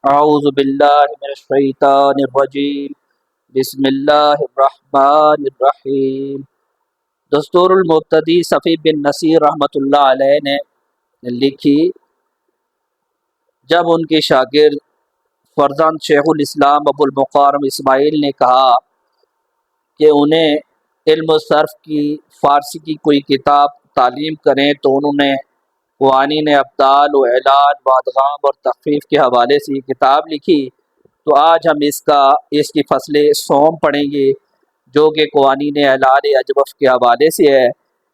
اعوذ باللہ من الشیطان الرجیم بسم اللہ الرحمن الرحیم۔ دستور المبتدی صفی بن نصیر رحمۃ اللہ علیہ نے لکھی، جب ان کے شاگرد فرزند شیخ الاسلام ابو المقارم اسماعیل نے کہا کہ انہیں علم و صرف کی فارسی کی کوئی کتاب تعلیم کریں، تو انہوں نے قوانین ابدال و اعلان و ادغام اور تخفیف کے حوالے سے یہ کتاب لکھی۔ تو آج ہم اس کی فصل سوم پڑھیں گے، جو کہ قوانین اعلان اجوف کے حوالے سے ہے۔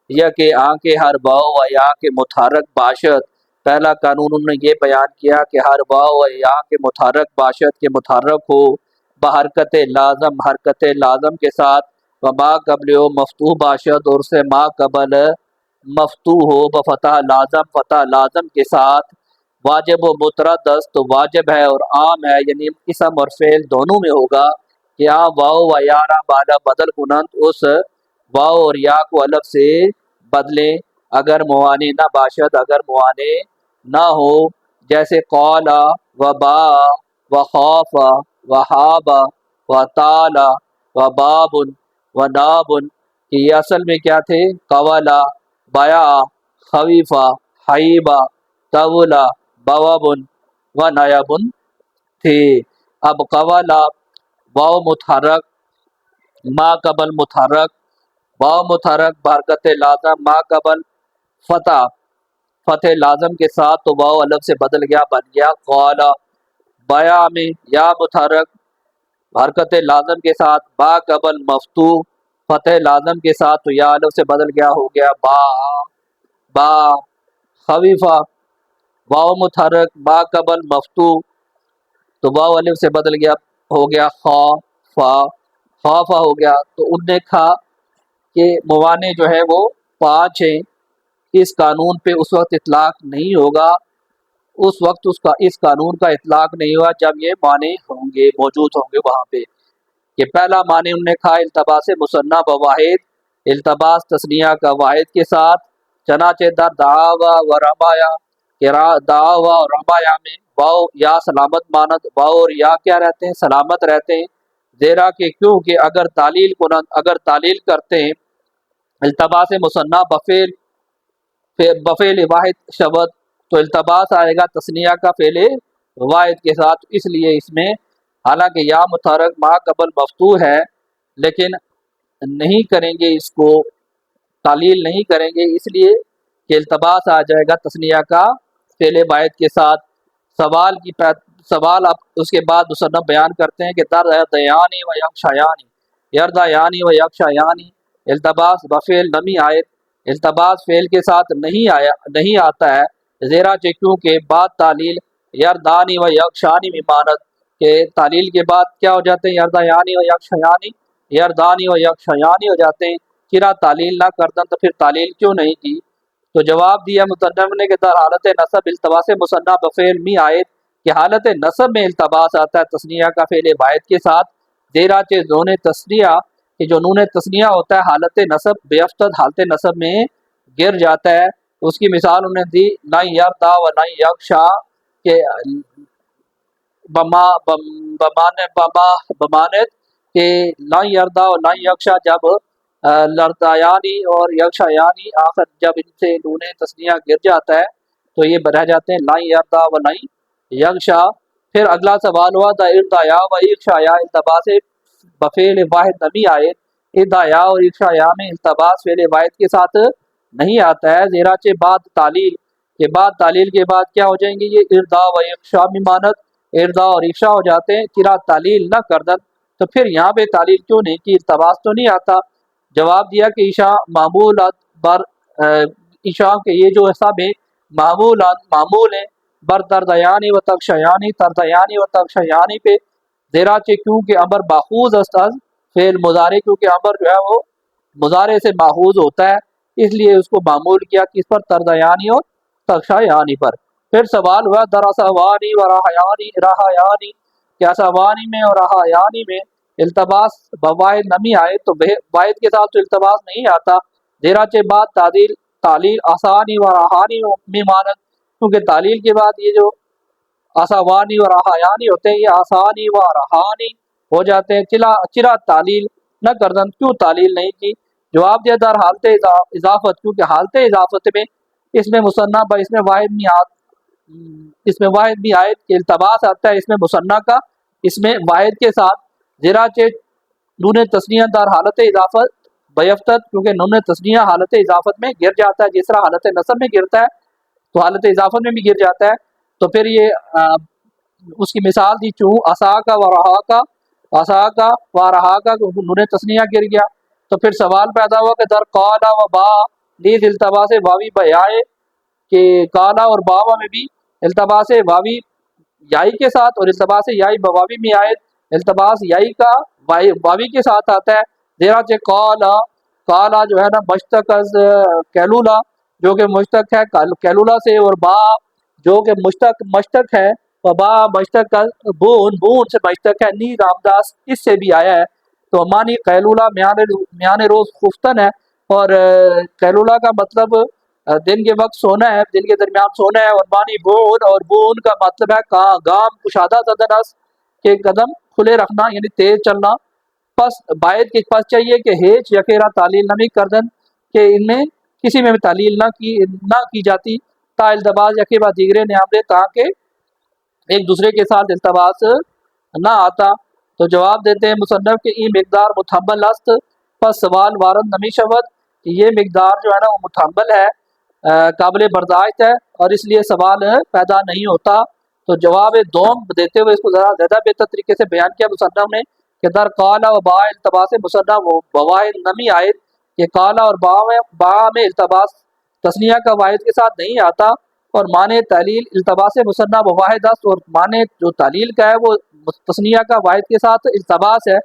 یہ کہ آنکھ ہر واو و یا کے متحرک باشد، پہلا قانون انہوں نے یہ بیان کیا کہ ہر واو و یا کے متحرک باشد کے متحرک ہو بحرکت لازم، حرکت لازم کے ساتھ، و ما قبل مفتوح باشد، اور سے ما قبل مفتوح ہو بفتح لازم، فتح لازم کے ساتھ، واجب و متردست، تو واجب ہے اور عام ہے، یعنی اسم اور فعل دونوں میں ہوگا کہ عام واو و یا را بالا بدل کنند، اس واو اور یا کو الف سے بدلیں اگر موانع نہ باشد، اگر موانع نہ ہو، جیسے قالا و با و خوف و حاب و تالا و باب و ناب، کہ یہ اصل میں کیا تھے؟ قولا، بیا، خویفہ، حیبہ، طولا، بوابن و نیابن تھے۔ اب قولا واو متحرک، ما قبل متحرک، واو متحرک بحرکت لازم، ما قبل فتح، فتح لازم کے ساتھ، تو واو الف سے بدل گیا، بن گیا قالا۔ بیا میں یا متحرک حرکت لازم کے ساتھ، با قبل مفتوح، فتح لازم کے ساتھ، تو یا الف سے بدل گیا، ہو گیا با، با۔ خویفہ واو متحرک با قبل مفتوح، تو واو الف سے بدل گیا، ہو گیا خا، فا، خوفا ہو گیا۔ تو ان نے کہا کہ موانع جو ہے وہ 5 ہیں، اس قانون پہ اس وقت اطلاق نہیں ہوگا، اس وقت اس قانون کا اطلاق نہیں ہوا جب یہ معنی ہوں گے، موجود ہوں گے وہاں پہ۔ کہ پہلا معنی انہوں نے کہا التباس مثنیٰ بواحد، التباس تثنیہ کا واحد کے ساتھ، چنانچہ در دعاوا و رمایا، کہ دعاوا اور رمایا میں واو یا سلامت مانند، واو اور یا کیا رہتے ہیں؟ سلامت رہتے ہیں، زیرا کہ کیونکہ اگر تعلیل کنند، اگر تعلیل کرتے ہیں التباس مثنیٰ بفعل واحد شبد، تو التباس آئے گا تثنیہ کا فعل واحد کے ساتھ، اس لیے اس میں حالانکہ یا متحرک ما قبل مفتوح ہے، لیکن نہیں کریں گے، اس کو تعلیل نہیں کریں گے، اس لیے کہ التباس آ جائے گا تثنیہ کا فعل واحد کے ساتھ۔ سوال اب اس کے بعد مصنف بیان کرتے ہیں کہ در دیانی و یکشایانی، یردا یانی و یکشایانی، التباس بفعل نمی آئے، التباس فعل کے ساتھ نہیں آتا ہے، زیرا کہ کیونکہ بعد تعلیل یردانی و یکشانی میں مانت، کہ تعلیل کے بعد کیا ہو جاتے ہیں؟ یردا یانی و یکشایانی، یردانی و یکشایانی ہو جاتے ہیں۔ چرا تعلیل نہ کردن تو پھر تعلیل کیوں نہیں کی؟ تو جواب دیا مصنف نے کہ در حالت نصب التباس مثنیٰ بفعل می آئے، کہ حالت نصب میں التباس آتا ہے تثنیہ کا فعل واحد کے ساتھ، زیرا کہ نون تثنیہ، کہ جو نون تثنیہ ہوتا ہے حالت نصب بیفتد، حالت نصب میں گر جاتا ہے۔ اس کی مثال انہوں نے دی نہ یردا و نہ یکشا، کہ بمانت کہ لا یردا و لا یکشا، جب لردایانی اور یکشایانی آخر جب ان سے نون تثنیہ گر جاتا ہے تو یہ رہ جاتے ہیں لا یردا و لا یکشا۔ پھر اگلا سوال ہوا دا اردایا و یکشایا التباس بفعل واحد نمی آئے، اردایا اور یکشایا میں التباس فعل واحد کے ساتھ نہیں آتا ہے، زیرا کہ بعد تعلیل کے بعد، تعلیل کے بعد کیا ہو جائیں گے؟ یہ اردا و یکشا میں مانت، اردا اور یکشا ہو جاتے ہیں۔ چرا تعلیل نہ کردن، تو پھر یہاں پہ تعلیل کیوں نہیں کی؟ التباس تو نہیں آتا۔ جواب دیا کہ عشاء معمولات بر عشاء کے یہ جو سب ہیں معمول ہیں بر دردیانی و تکشیانی، تردیانی و تکشیانی پہ، زیرا کہ کیونکہ امر ماخوذ است از فعل مضارع، کیونکہ امر جو ہے وہ مضارع سے ماخوذ ہوتا ہے، اس لیے اس کو معمول کیا کس پر؟ تردیانی اور تکشیانی پر۔ پھر سوال ہوا در اسوانی و رہایانی، کیا سوانی میں اور رہایانی میں التباس بواحد نمی آئے، تو واحد کے ساتھ تو التباس نہیں آتا، زیرا کہ بعد تعلیل آسانی و رہانی میں مانت، کیونکہ تعلیل کے بعد یہ جو آساوانی و رہایانی ہوتے ہیں، یہ آسانی و رہانی ہو جاتے ہیں۔ چرا تعلیل نہ کردن، کیوں تعلیل نہیں کی؟ جواب دیا در حالت اضافت، کیونکہ حالت اضافت میں اس میں مثنیٰ با اس میں واحد بھی آئے کہ التباس آتا ہے اس میں مثنیٰ کا اس میں واحد کے ساتھ، زیرا چے نون تثنیہ در حالت اضافت بیفتت، کیونکہ نون تثنیہ حالت اضافت میں گر جاتا ہے، جس طرح حالت نصب میں گرتا ہے تو حالت اضافت میں بھی گر جاتا ہے۔ تو پھر یہ اس کی مثال دی، چوں عصا کا و رہا کا، عصا کا و رہا کا نون تثنیہ گر گیا، تو پھر سوال پیدا ہوا کہ در قال و با نیز التباس واوی بیائے، کہ کالا اور باوا میں بھی التباس واوی یائی کے ساتھ اور التباس یائی بواوی میں آئے، التباس یائی کا واوی کے ساتھ آتا ہے، زیرا چہ کالا، کالا جو ہے نا مشتق از کیلولا جو کہ مشتق ہے کیلولا سے، اور با جو کہ مشتق ہے، و با مشتق از بون، بون سے مشتق ہے، نی رامداس اس سے بھی آیا ہے۔ تو مانی قیلولہ میان روز خفتن ہے، اور قیلولہ کا مطلب دن کے وقت سونا ہے، دن کے درمیان سونا ہے، اور مانی بون، اور بون کا مطلب ہے گام کشادہ زدن اس کے قدم کھلے رکھنا یعنی تیز چلنا۔ پس باعث کے پاس چاہیے کہ ہیچ یقیرہ تعلیل نمی کردن، کہ ان میں کسی میں بھی تعلیل نہ کی جاتی، تا التباس یقے بعد دیگرے نیامدے، تاکہ ایک دوسرے کے ساتھ التباس نہ آتا۔ تو جواب دیتے ہیں مصنف کہ ای مقدار متحمل است، پس سوال وارد نمی شود، کہ یہ مقدار جو ہے نا وہ متحمل ہے، قابل برداشت ہے، اور اس لیے سوال پیدا نہیں ہوتا۔ تو جواب دوم دیتے ہوئے اس کو ذرا زیادہ بہتر طریقے سے بیان کیا مصنف نے، کہ در قال و با التباس مصنف بواحد نمی آئے، کہ قال اور با میں التباس تثنیہ کا واحد کے ساتھ نہیں آتا، اور معنی تعلیل التباس مصنف واحد است، اور معنی جو تعلیل کا ہے وہ تثنیہ کا واحد کے ساتھ التباس ہے۔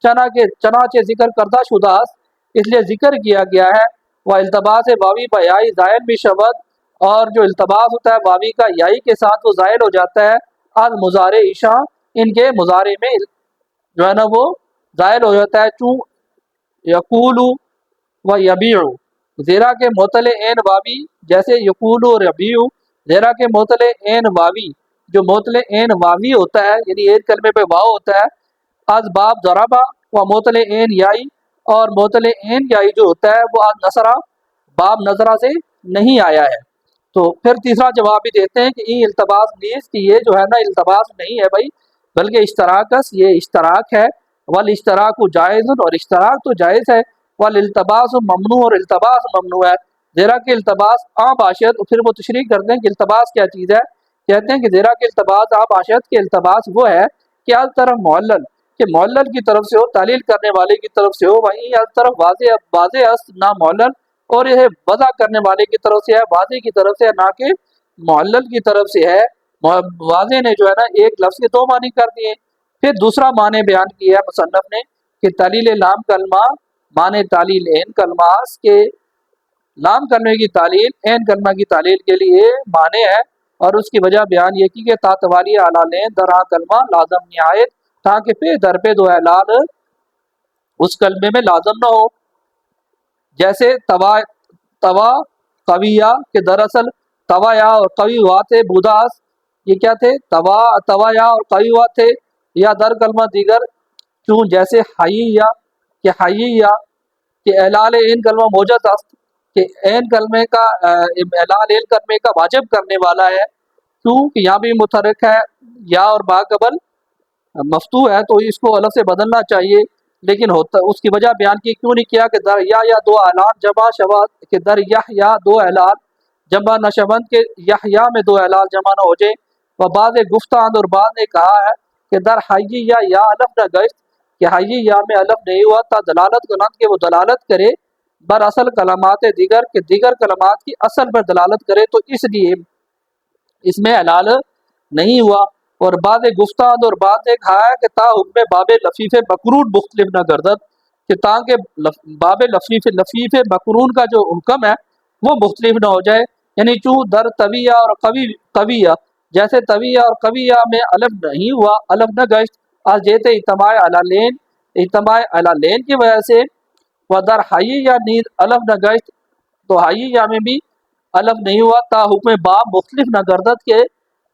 چنانچہ ذکر کردہ شدہ است، اس لیے ذکر کیا گیا ہے، وہ التباس واوی بیائی زائل بھی شود، اور جو التباس ہوتا ہے واوی کا یائی کے ساتھ وہ زائل ہو جاتا ہے، المضارع شاں ان کے مضارع میں جو ہے نا وہ زائل ہو جاتا ہے، چوں یقول و یبیع، زیرا کے معطل عین واوی جیسے یقول اور یبیع، زیرا کے معطل عین واوی جو معطل عین واوی ہوتا ہے یعنی ایک کلمے پہ واو ہوتا ہے، از باب ضربا و معطل عین یائی، اور معطل عین یائی جو ہوتا ہے وہ از نصرہ باب نظرہ سے نہیں آیا ہے۔ تو پھر تیسرا جواب بھی دیتے ہیں کہ ای التباس نیز، کہ یہ جو ہے نا التباس نہیں ہے بھائی، بلکہ اشتراکس، یہ اشتراک ہے، والاشتراک جائز، اور اشتراک تو جائز ہے، والالتباس ممنوع، اور التباس ممنوع ہے، زیرا کہ التباس عام باشد۔ پھر وہ تشریح کرتے ہیں کہ التباس کیا چیز ہے، کہتے ہیں کہ زیرا کہ التباس عام باشد، کہ التباس وہ ہے کہ ہر طرف معلل، کہ معلل کی طرف سے ہو، تعلیل کرنے والے کی طرف سے ہو، وہیں ہر طرف واضح است نہ معلل، اور یہ وضع کرنے والے کی طرف سے ہے، واضح کی طرف سے ہے، نہ کہ معلل کی طرف سے ہے۔ واضح نے جو ہے نا ایک لفظ کے دو معنی کر دیے۔ پھر دوسرا معنی بیان کیا ہے مصنف نے کہ تعلیل لام کلمہ معنی تعلیل عین کلمہ کے لام کلمے کی تعلیل عین کلمہ کی تعلیل کے لیے معنی ہے، اور اس کی وجہ بیان یہ کی کہ تاتوالی علالین درا کلمہ لازم نہایت، تاکہ پہ در پہ دو اعلان اس کلمے میں لازم نہ ہو، جیسے توا قویہ، کہ دراصل توا یا اور قوی ہوا تھے بوداس، یہ کیا تھے؟ توا یا اور قوی ہوا تھے، یا در کلمہ دیگر چون جیسے حئی یا، کہ حئی یا کہ اعلال این کلمہ موجز است، کہ این کلمے کا اعلال این کلمے کا واجب کرنے والا ہے، کیوں کہ یہاں بھی متحرک ہے یا اور با قبل مفتوح ہے تو اس کو الف سے بدلنا چاہیے، لیکن ہوتا اس کی وجہ بیان کی کیوں نہیں کیا کہ در یا دو اعلان جمع شباد، کہ در یا دو اعلان جمع نہ شبند، کہ یا میں دو اعلان جمع نہ ہو جائے۔ و بعض گفتاند، اور بعض نے کہا ہے کہ در حی یا الف نہ گشت، کہ حی یا میں الف نہیں ہوا تا دلالت کنند، کہ وہ دلالت کرے بر اصل کلمات دیگر، کہ دیگر کلمات کی اصل پر دلالت کرے، تو اس لیے اس میں اعلال نہیں ہوا۔ اور بعض گفتاند، اور بعض نے کہا ہے کہ تا حکم باب لفیف مقرون مختلف نہ گردد، کہ تاکہ باب لفیف مقرون کا جو حکم ہے وہ مختلف نہ ہو جائے، یعنی چوں در طویہ اور قویہ، جیسے طویہ اور قویہ میں الف نہیں ہوا، الف نہ گشت، آج جیتے اجتماع علالین کی وجہ سے، و در حی یا نیز الف نہ گشت، تو حی یا میں بھی الف نہیں ہوا، تا حکم باب مختلف نہ گردد، کے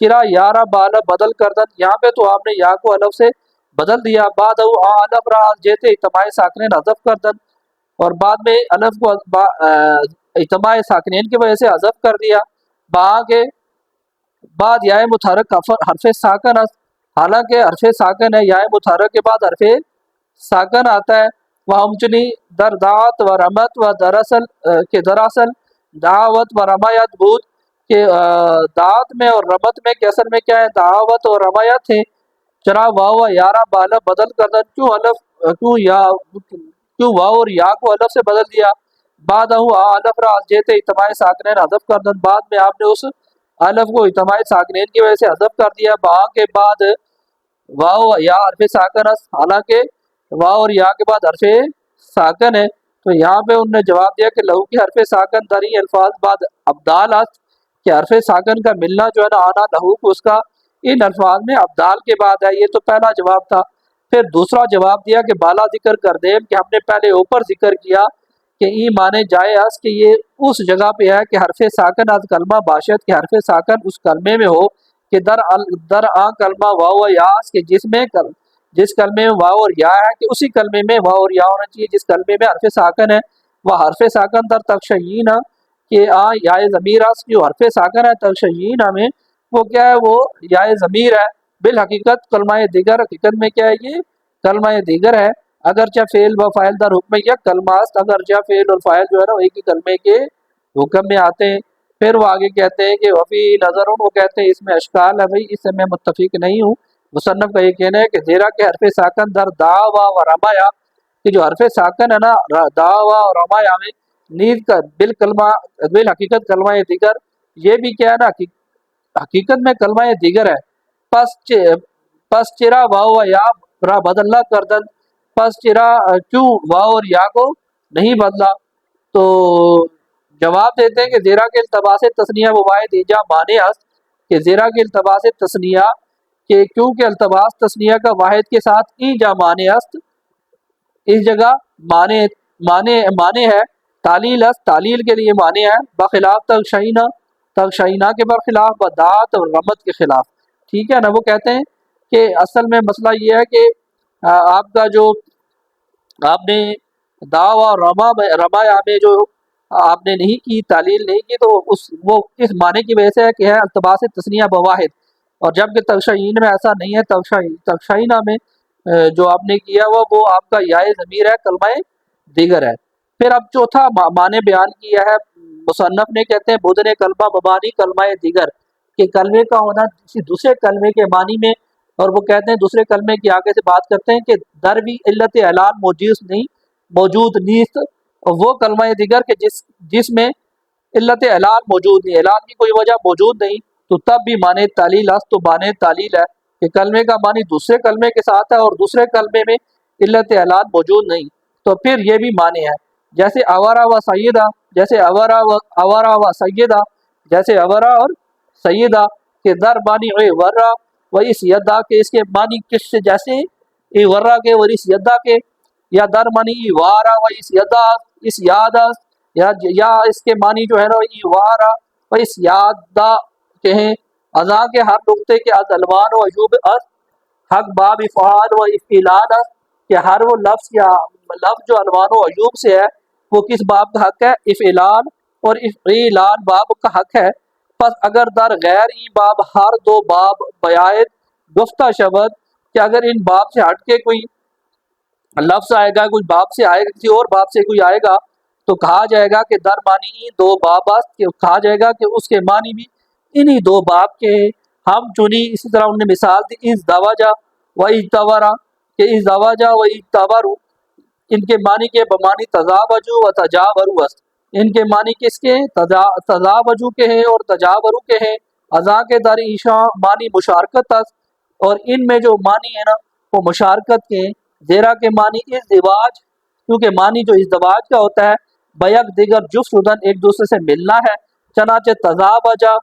چرا یارا بالا بدل کردن، یہاں پہ تو آپ نے یا کو الف سے بدل دیا، بعد الف را جیتے اجتماع ساکنین حذف کردن، اور بعد میں الف کو اجتماع ساکنین کی وجہ سے حذف کر دیا، با کے بعد یا متحرک حرف ساکن است، حالانکہ حرف ساکن ہے، یا متحرک کے بعد حرف ساکن آتا ہے، وہ ہمچنی در دعوت و رمت و دراصل کے دراصل دعوت و رمایت بود کہ دعوت میں اور رمت میں کہ اصل میں کیا ہے، دعوت اور رمایت ہے، چرا واو و یارا بالا بدل کردن، کیوں واو اور یا کو الف سے بدل دیا، بعد الف را جیتے اجتماع ساکنین حذف کردن، بعد میں آپ نے اس الف کو اجتماع ساکنین کی وجہ سے حذف کر دیا، با کے بعد واو یا حرف ساکن است، حالانکہ واو اور یا کے بعد حرف ساکن ہے، تو یہاں پہ انہوں نے جواب دیا کہ لہو کی حرف ساکن دری الفاظ بعد ابدال است، کہ حرف ساکن کا ملنا جو ہے نا، آنا لہو کو اس کا ان الفاظ میں ابدال کے بعد ہے، یہ تو پہلا جواب تھا۔ پھر دوسرا جواب دیا کہ بالا ذکر کر دیں کہ ہم نے پہلے اوپر ذکر کیا کہ ای مانے جائے اس، کہ یہ اس جگہ پہ ہے کہ حرف ساکن از کلمہ باشد، کہ حرف ساکن اس کلمے میں ہو، کہ در آ کلمہ واو و یا اس، کہ جس کلمے میں واو اور یا ہے، کہ اسی کلمے میں واو اور یا ہونا چاہیے جس کلمے میں حرف ساکن ہے، وہ حرف ساکن در تخشین، کہ یا ضمیر اس، جو حرف ساکن ہے تخشین میں وہ کیا ہے، وہ یا ضمیر ہے، بالحقیقت کلمہ دیگر، حقیقت میں کیا ہے، یہ کلمہ دیگر ہے، اگرچہ فعل و فاعل در حکم یک کلمہ است، اگرچہ فعل اور فاعل جو ہے نا ایک ہی کلمے کے حکم میں آتے ہیں۔ پھر وہ آگے کہتے ہیں کہ وفی نظر، وہ کہتے ہیں اس میں اشکال ہے، بھائی اس سے میں متفق نہیں ہوں، مصنف کا یہ کہنا ہے کہ زیرا کے حرف ساکن در دعوا و رمایا، کہ جو حرف ساکن ہے نا دعوا و رمایا میں، نیز کا بالحقیقت کلمہ دیگر، یہ بھی کیا ہے نا حقیقت میں کلمہ دیگر ہے، پس چرا واو و یا را بدلہ کردن، پس چرا کیوں واو اور یا کو نہیں بدلا، تو جواب دیتے ہیں کہ زیرا کے التباس تثنیہ و واحد ایجا مانے است، کہ زیرا کے التباس تثنیہ، کہ کیونکہ التباس تثنیہ کا واحد کے ساتھ ایجا مانے است، اس جگہ مانے ہے، تعلیل است، تعلیل کے لیے مانے ہے، بخلاف تغشینہ کے برخلاف، بدعات اور رمت کے خلاف، ٹھیک ہے نا۔ وہ کہتے ہیں کہ اصل میں مسئلہ یہ ہے کہ آپ کا جو آپ نے دعوی اور رمایا میں جو آپ نے نہیں کی، تعلیل نہیں کی، تو وہ اس معنی کی وجہ سے ہے کہ ہے التباس تثنیہ بواحد، اور جبکہ تغشین میں ایسا نہیں ہے، تغشینہ میں جو آپ نے کیا وہ آپ کا یا ضمیر ہے، کلمہ دیگر ہے۔ پھر اب چوتھا معنی بیان کیا ہے مصنف نے، کہتے ہیں بدن کلمہ مبانی کلمہ دیگر، کہ کلمے کا ہونا کسی دوسرے کلمے کے معنی میں، اور وہ کہتے ہیں دوسرے کلمے کی آگے سے بات کرتے ہیں کہ در بھی علت اعلان موجود نیست، وہ کلمہ دیگر کہ جس میں علت اعلان موجود نہیں، اعلان کی کوئی وجہ موجود نہیں، تو تب بھی معنی تعلیل است، تو معنی تعلیل ہے کہ کلمے کا معنی دوسرے کلمے کے ساتھ ہے اور دوسرے کلمے میں علت اعلان موجود نہیں، تو پھر یہ بھی معنی ہے، جیسے اوارا و سیدہ، جیسے اوارا و سیدہ، جیسے اوارا اور سیدہ، کہ در معنی ورا و اس یدا، کے اس کے معنی کس سے، جیسے ورا کے اور اس یدا کے، یا در معنی وارا و اس یدا، اس یادا، یا اس کے معنی جو ہے نا وارا و اس یادا کے ہیں، ازاں کے ہر نقطے کے از الوان و عیوب از حق باب افعال و افعلان است، کہ ہر وہ لفظ یا لفظ جو الوان و عیوب سے ہے وہ کس باب کا حق ہے، افعلان اور افعلان باب کا حق ہے، پس اگر در غیر ای باب ہر دو باب بیاید گفتہ شبد، کہ اگر ان باب سے ہٹ کے کوئی لفظ آئے گا، کوئی باب سے آئے گا، کسی اور باب سے کوئی آئے گا، تو کہا جائے گا کہ در معنی دو باب است، کہ کہا جائے گا کہ اس کے معنی بھی انہی دو باب کے ہیں، ہم چنی۔ اسی طرح انہوں نے مثال دی اس دواجہ و اجتورا، کہ اس دواجہ و اجتورو، ان کے معنی کے بمانی تزاوجو و تجاورو است، ان کے معنی کس کے تزاوجو کے ہیں اور تجاورو کے ہیں، ازاں کے در ایشاں معنی مشارکت است، اور ان میں جو معنی ہے نا وہ مشارکت کے ہیں، زیرا کے معنی ازدواج، کیونکہ معنی جو ازدواج کا ہوتا ہے، بیک دیگر جفت شدن، ایک دوسرے سے ملنا ہے، چنانچہ تضابجہ،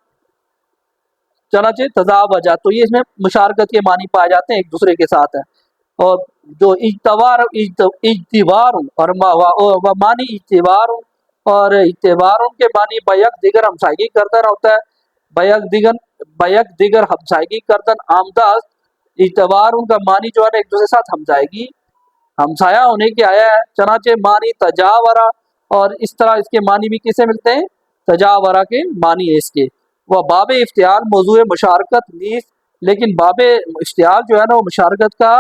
تو یہ اس میں مشارکت کے معنی پائے جاتے ہیں، ایک دوسرے کے ساتھ ہے، اور جو اجتوار اور معنی اجتوار کے معنی بیک دیگر ہمسائیگی کردن ہوتا ہے، بیک دیگر بیک دیگر ہمسائیگی کردن آمداز، اعتبار ان کا معنی جو ہے نا ایک دوسرے کے ساتھ ہمسائیگی ہمسایہ ہونے کے آیا ہے، چنانچہ معنی تجاورا، اور اس طرح اس کے معنی بھی کسے ملتے ہیں؟ تجاورا کے معنی ہے اس کے۔ وہ باب افتعال موضوع مشارکت نیز، لیکن باب اشتعال جو ہے نا وہ مشارکت کا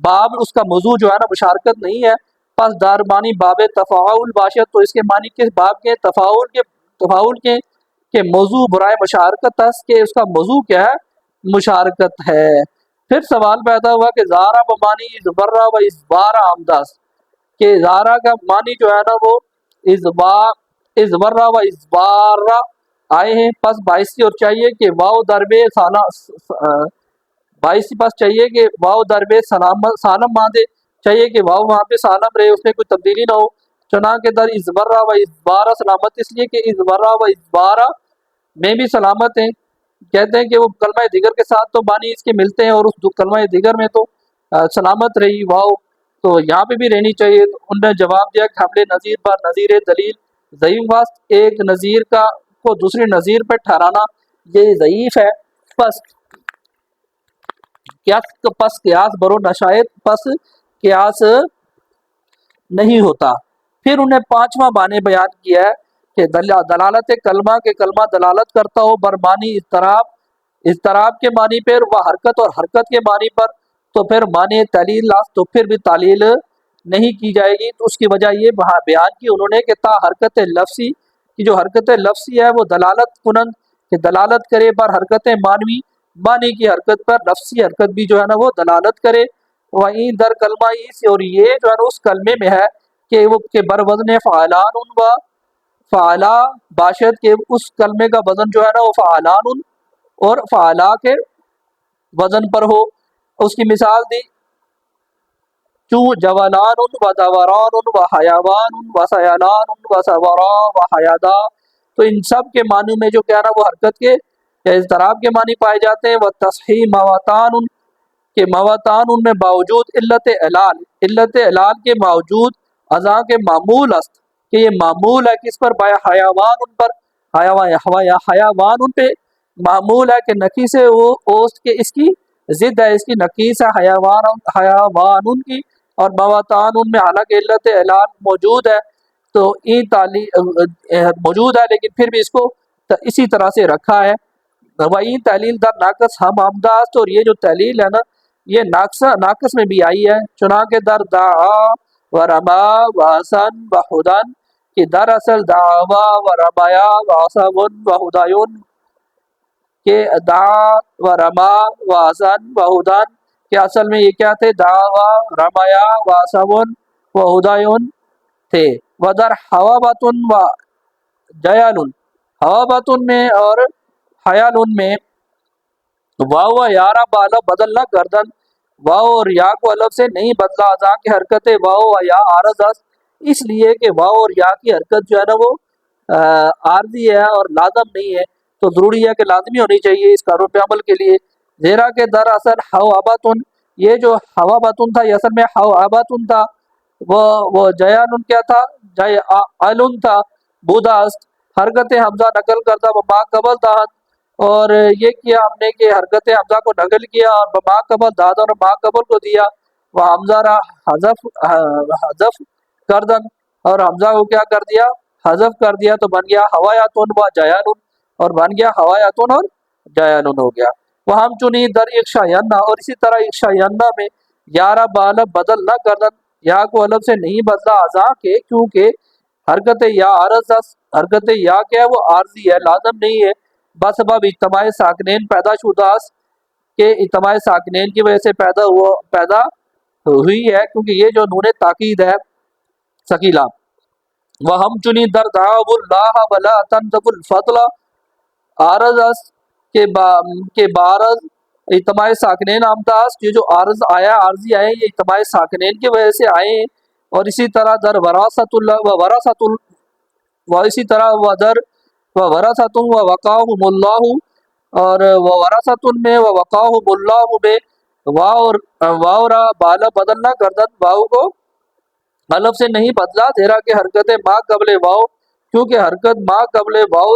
باب، اس کا موضوع جو ہے نا مشارکت نہیں ہے۔ پس دار معنی باب تفاعل باشد، تو اس کے معنی کس باب کے؟ تفاعل کے موضوع برائے مشارکت اس کے، اس کا موضوع کیا ہے؟ مشارکت ہے۔ پھر سوال پیدا ہوا کہ زارا بمانی ازبرا و ازبارا آمداز، کہ زارا کا معنی جو ہے نا وہ ازبرا و ازبارا آئے ہیں، پس باعثی اور چاہیے کہ واو دربے باعثی پس چاہیے کہ واو دربے سالم ماندے، چاہیے کہ واو وہاں پہ سالم رہے، اس میں کوئی تبدیلی نہ ہو۔ چنانکہ در ازبرا و ازبارا سلامت اس لیے کہ ازبرا و ازبارا میں بھی سلامت ہیں، کہتے ہیں کہ وہ کلمہ دیگر کے ساتھ تو معنی اس کے ملتے ہیں، اور اس کلمہ دیگر میں تو سلامت رہی واو، تو یہاں پہ بھی رہنی چاہیے۔ تو انہوں نے جواب دیا کہ حملے نظیر پر نظیر دلیل ضعیف واسط، ایک نظیر کو دوسری نظیر پہ ٹھہرانا یہ ضعیف ہے، پس قیاس برو نشائط، پس قیاس نہیں ہوتا۔ پھر انہیں پانچواں معنی بیان کیا ہے کہ دلالت کلمہ کے کلمہ دلالت کرتا ہو برمانی اضطراب کے معنی پر، وہ حرکت اور حرکت کے معنی پر، تو پھر معنی تعلیل تو پھر بھی تعلیل نہیں کی جائے گی۔ تو اس کی وجہ یہ بیان کی انہوں نے کہ تا حرکت لفظی کی جو حرکت لفظی ہے وہ دلالت کنند کہ دلالت کرے بر حرکت معنوی، معنی کی حرکت پر لفظی حرکت بھی جو ہے نا وہ دلالت کرے۔ وہیں در کلمہ اس، اور یہ جو ہے نا اس کلمے میں ہے کہ وہ کہ بر وزن فعلان و فعلا باشد، کے اس کلمے کا وزن جو ہے نا وہ فعلان اور فعلا کے وزن پر ہو۔ اس کی مثال دی چوں جولان و دوران و حیوان و سیلان و سورا و حیادا، تو ان سب کے معنی میں جو کیا نا وہ حرکت کے یا اضطراب کے معنی پائے جاتے ہیں۔ وہ تصحیح مواتان کے مواتان ان میں باوجود علت علال کے باوجود اذا کے معمول است، کہ یہ معمول ہے کس پر؟ بایا حیوان ان پر، حیوان ان پہ معمول ہے کہ نقیص ہے وہ اوست کے اس کی ضد ہے، اس کی نقیص ہے حیوان ان کی، اور مواتان ان میں حالانکہ علت علال موجود ہے، تو موجود ہے لیکن پھر بھی اس کو اسی طرح سے رکھا ہے۔ وہی تحلیل در ناقص ہم آمداز، اور یہ جو تحلیل ہے نا یہ ناقص میں بھی آئی ہے۔ چنانکہ در دعا و رما و حسن و ہدن، کہ در اصل دعوا و رمایا و حسن و ہدایون، کہ دعا و رما و حسن و ہدن کہ اصل میں یہ کیا تھے؟ دعوا رمایا و حسن و ہدایون تھے۔ و در حوابتن و جیالن، حوابتن میں اور حیالن میں واو یارا بالا بدل نہ گردن، واو اور یا کو الف سے نہیں بدلا اذا کی حرکت واو و یا عارض است، اس لیے کہ واو اور یا کی حرکت جو ہے نا وہ عارضی ہے اور لازم نہیں ہے، تو ضروری ہے کہ لازمی ہونی چاہیے اس کا رب عمل کے لیے۔ زیرا کہ در اصل حوابتن، یہ جو حوابتن تھا یہ اصل میں حوابتن تھا، وہ جیالن کیا تھا؟ جیالن تھا، بودا است، حرکت حمزہ نقل کردہ بما قبل دہن، اور یہ کیا ہم نے کہ حرکت حمزہ کو نقل کیا اور بما قبل داد اور ما قبل کو دیا، وہ حمزہ را حذف کردن، اور حمزہ کو کیا کر دیا؟ حذف کر دیا، تو بن گیا حوایاتن و جیالن، اور بن گیا حوایاتن اور جیالن ہو گیا۔ وہ ہم چنی در اکشاینا، اور اسی طرح اکشاینا میں یارا بالا بدل نہ کردن، یا کو الف سے نہیں بدلا اذا کے، کیونکہ حرکت یا عارض، حرکت یا کیا ہے وہ عارضی ہے لازم نہیں ہے، بسبب اجتماع ساکنین پیدا شدہ کہ اجتماع ساکنین کی وجہ سے پیدا ہوئی ہے، کیونکہ یہ جو نون تاکید ہے ثقیلہ۔ وہ ہم چنی در دعو اللہ ولا تنتب الفضل عارض کے بارض اجتماع ساکنین آمداز، یہ جو عارض آیا عارضی آئے یہ اجتماع ساکنین کی وجہ سے آئے ہیں۔ اور اسی طرح در وراثت اللہ و وراثت و اسی طرح و در و وراثت و وقاہم اللہ، اور و وراثت میں و وقاہم اللہ میں واو را بالا بدل نہ گردن، واو کو الف سے نہیں بدلا، زیرا کہ حرکت ما قبل واو، کیونکہ حرکت ما قبل واو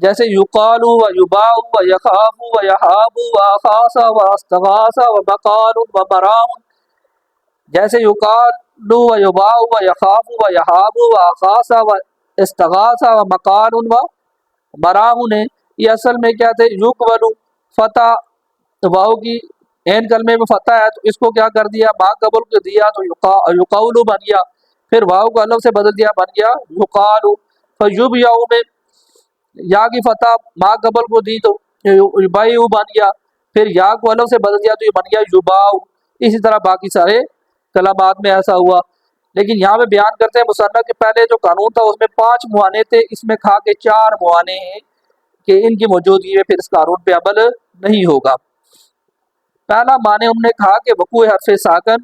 جیسے یقال و یباع و یخاف و یحاب و اخاص و استغاث و مقال و مرام، جیسے یقال و یباع و یخاف و یحاب و اخاص و استغاث و مقال و مرام نے، یہ اصل میں کیا تھے؟ یقبل، فتح واؤ کی عین کلمے میں فتح ہے تو اس کو کیا کر دیا؟ ما قبل کو دیا تو یقول بن گیا، پھر واؤ کو الف سے بدل دیا بن گیا یقال، فیب یاؤ میں یا کی فتح ما قبل کو دی تو یبایو بن گیا، پھر یا کو الف سے بدل دیا تو یہ بن گیا یباؤ۔ اسی طرح باقی سارے کلمات میں ایسا ہوا، لیکن یہاں پہ بیان کرتے ہیں مصنف کے پہلے جو قانون تھا اس میں 5 معانے تھے، اس میں کھا کے 4 معانے ہیں کہ ان کی موجودگی میں پھر اس قانون پہ عمل نہیں ہوگا۔ پہلا معنی ہم نے کہا کہ وقوع حرف ساکن،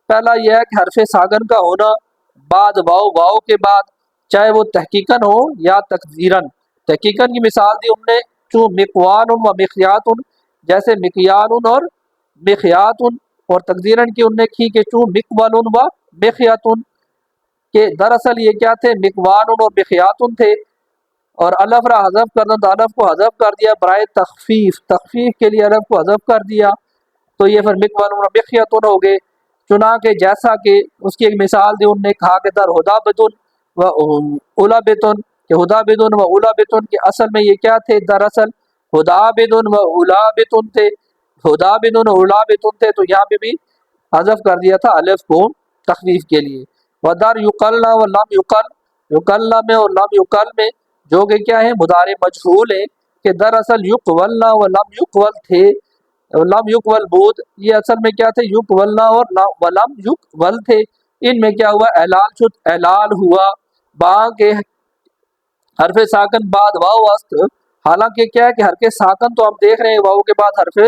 پہلا یہ ہے کہ حرف ساکن کا ہونا بعد واؤ، واؤ کے بعد، چاہے وہ تحقیقاً ہو یا تقدیراً۔ تحقیقاً کی مثال دی ہم نے، چون مقوان و مخیات، جیسے مکیان اور مخیات، اور تقدیراً کی ہم نے کی کہ چون مقبل و مخیات، کہ دراصل یہ کیا تھے؟ مقوان اور مخیات تھے، اور الف را حذف کرنا تو الف کو حذف کر دیا برائے تخفیف، تخفیف کے لیے الف کو حذف کر دیا تو یہ پھر مقبل و مخیات ہو گئے۔ چنانکہ جیسا کہ اس کی ایک مثال دی انہوں نے کہا کہ در ہدا بدن و اولا بتن، کہ ہدا بدن و اولا بتن کے اصل میں یہ کیا تھے؟ دراصل ہدا بدن و اولا بتن تھے، ہدا بدن و اولا بتن تھے، تو یہاں پہ بھی حذف کر دیا تھا الف کو تخفیف کے لیے۔ و در یقلنا و لم یقل، یقلنا میں اور لم یقل میں جو کہ کیا ہے؟ مضارع مجہول ہے، کہ دراصل یقولنا و لم یقول تھے، لم یقول بود، یہ اصل میں کیا تھے؟ یقولنا اور ولم یقول تھے، ان میں کیا ہوا؟ اعلال شد، اعلال ہوا با کے حرف ساکن بعد واؤ است، حالانکہ کیا ہے کہ حرف ساکن تو ہم دیکھ رہے ہیں واؤ کے بعد حرف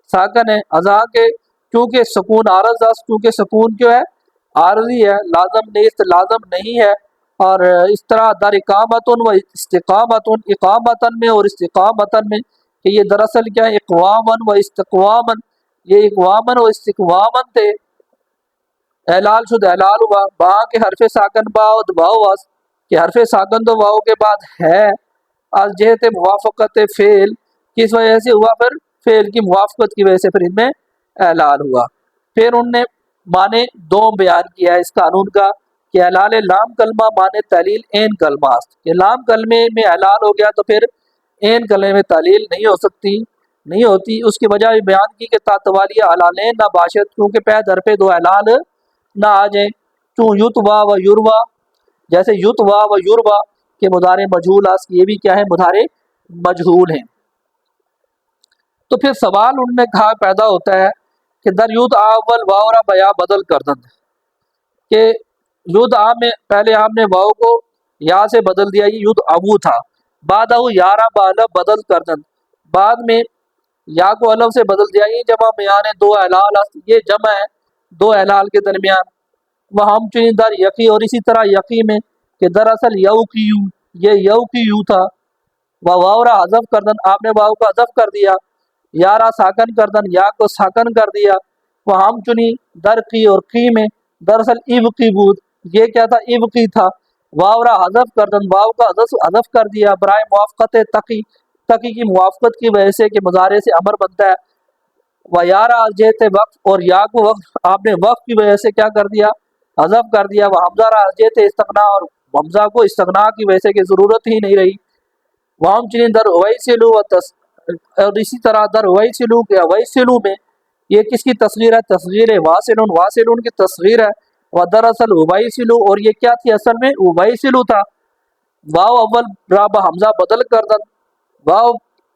ساکن ہے، ازا کے کیونکہ سکون عارض است، کیونکہ سکون کیوں ہے؟ عارضی ہے، لازم نہیں، لازم نہیں ہے، اور اس طرح در اقامتن و استقامتن، اقامتن میں اور استقامتن میں، کہ یہ دراصل کیا ہے؟ اقوامن و استقوامن، یہ اقوامن و استقوامن تھے، اعلال شد، اعلال ہوا با کے حرف ساکن بعد واؤ است، کہ حرف ساکن تو واؤ کے بعد ہے، از جہت موافقت فعل، کس وجہ سے ہوا؟ پھر فعل کی موافقت کی وجہ سے پھر ان میں اعلال ہوا۔ پھر ان نے معنی 2 بیان کیا ہے اس قانون کا، کہ اعلال لام کلمہ معنی تعلیل عین کلمہ است، کہ لام کلمے میں اعلال ہو گیا تو پھر عین کلمے میں تعلیل نہیں ہو سکتی، نہیں ہوتی۔ اس کی وجہ بیان کی کہ تاتوالیہ علالین نہ باشد، کیونکہ پہ در پہ 2 اعلال نہ آ جائیں، چون یتوا و یوروا، جیسے یتوا و یوروا کہ مضارع مجہول است، یہ بھی کیا ہے؟ مضارع مجہول ہیں۔ تو پھر سوال انہوں نے کہا پیدا ہوتا ہے کہ در یود اول واؤ را بیا بدل کردن، کہ یود آ میں پہلے آپ نے واؤ کو یا سے بدل دیا، یہ یود ابو تھا، بعد او یارا بالب بدل کردن، بعد میں یا کو الف سے بدل دیا، یہ جمع میان 2 اعلال است، یہ جمع ہے 2 اعلال کے درمیان۔ وہ ہم چنی در یقی، اور اسی طرح یقی میں کہ دراصل یو کی یو، یہ یو کی یو تھا، وہ واؤ را حذف کردن، آپ نے واؤ کو حذف کر دیا، یارا ساکن کردن، یا کو ساکن کر دیا، وہ ہم چنی در کی، اور کی میں دراصل اب کی بود، یہ کیا تھا؟ اب کی تھا، واؤ را حذف کردن، واؤ کا حذف کر دیا برائے موافقت تقی، تقی کی موافقت کی وجہ سے کہ مضارع سے امر بنتا ہے، و یارا جہت وقت، اور یا کو وقت آپ نے وقت کی وجہ سے کیا کر دیا؟ حذف کر دیا، وہ حمزہ را جہت استغنا، اور حمزہ کو استغنا کی وجہ سے کہ ضرورت ہی نہیں رہی، وہ ہم چنین در ویسلو اور اسی طرح در ویسلو کے ویسلو میں یہ کس کی تصغیر ہے؟ تصغیر واصلون، واصلون کی تصغیر ہے، و دراصل ویسلو، اور یہ کیا تھی؟ اصل میں ویسلو تھا، واو اول رابع حمزہ بدل کردن، واو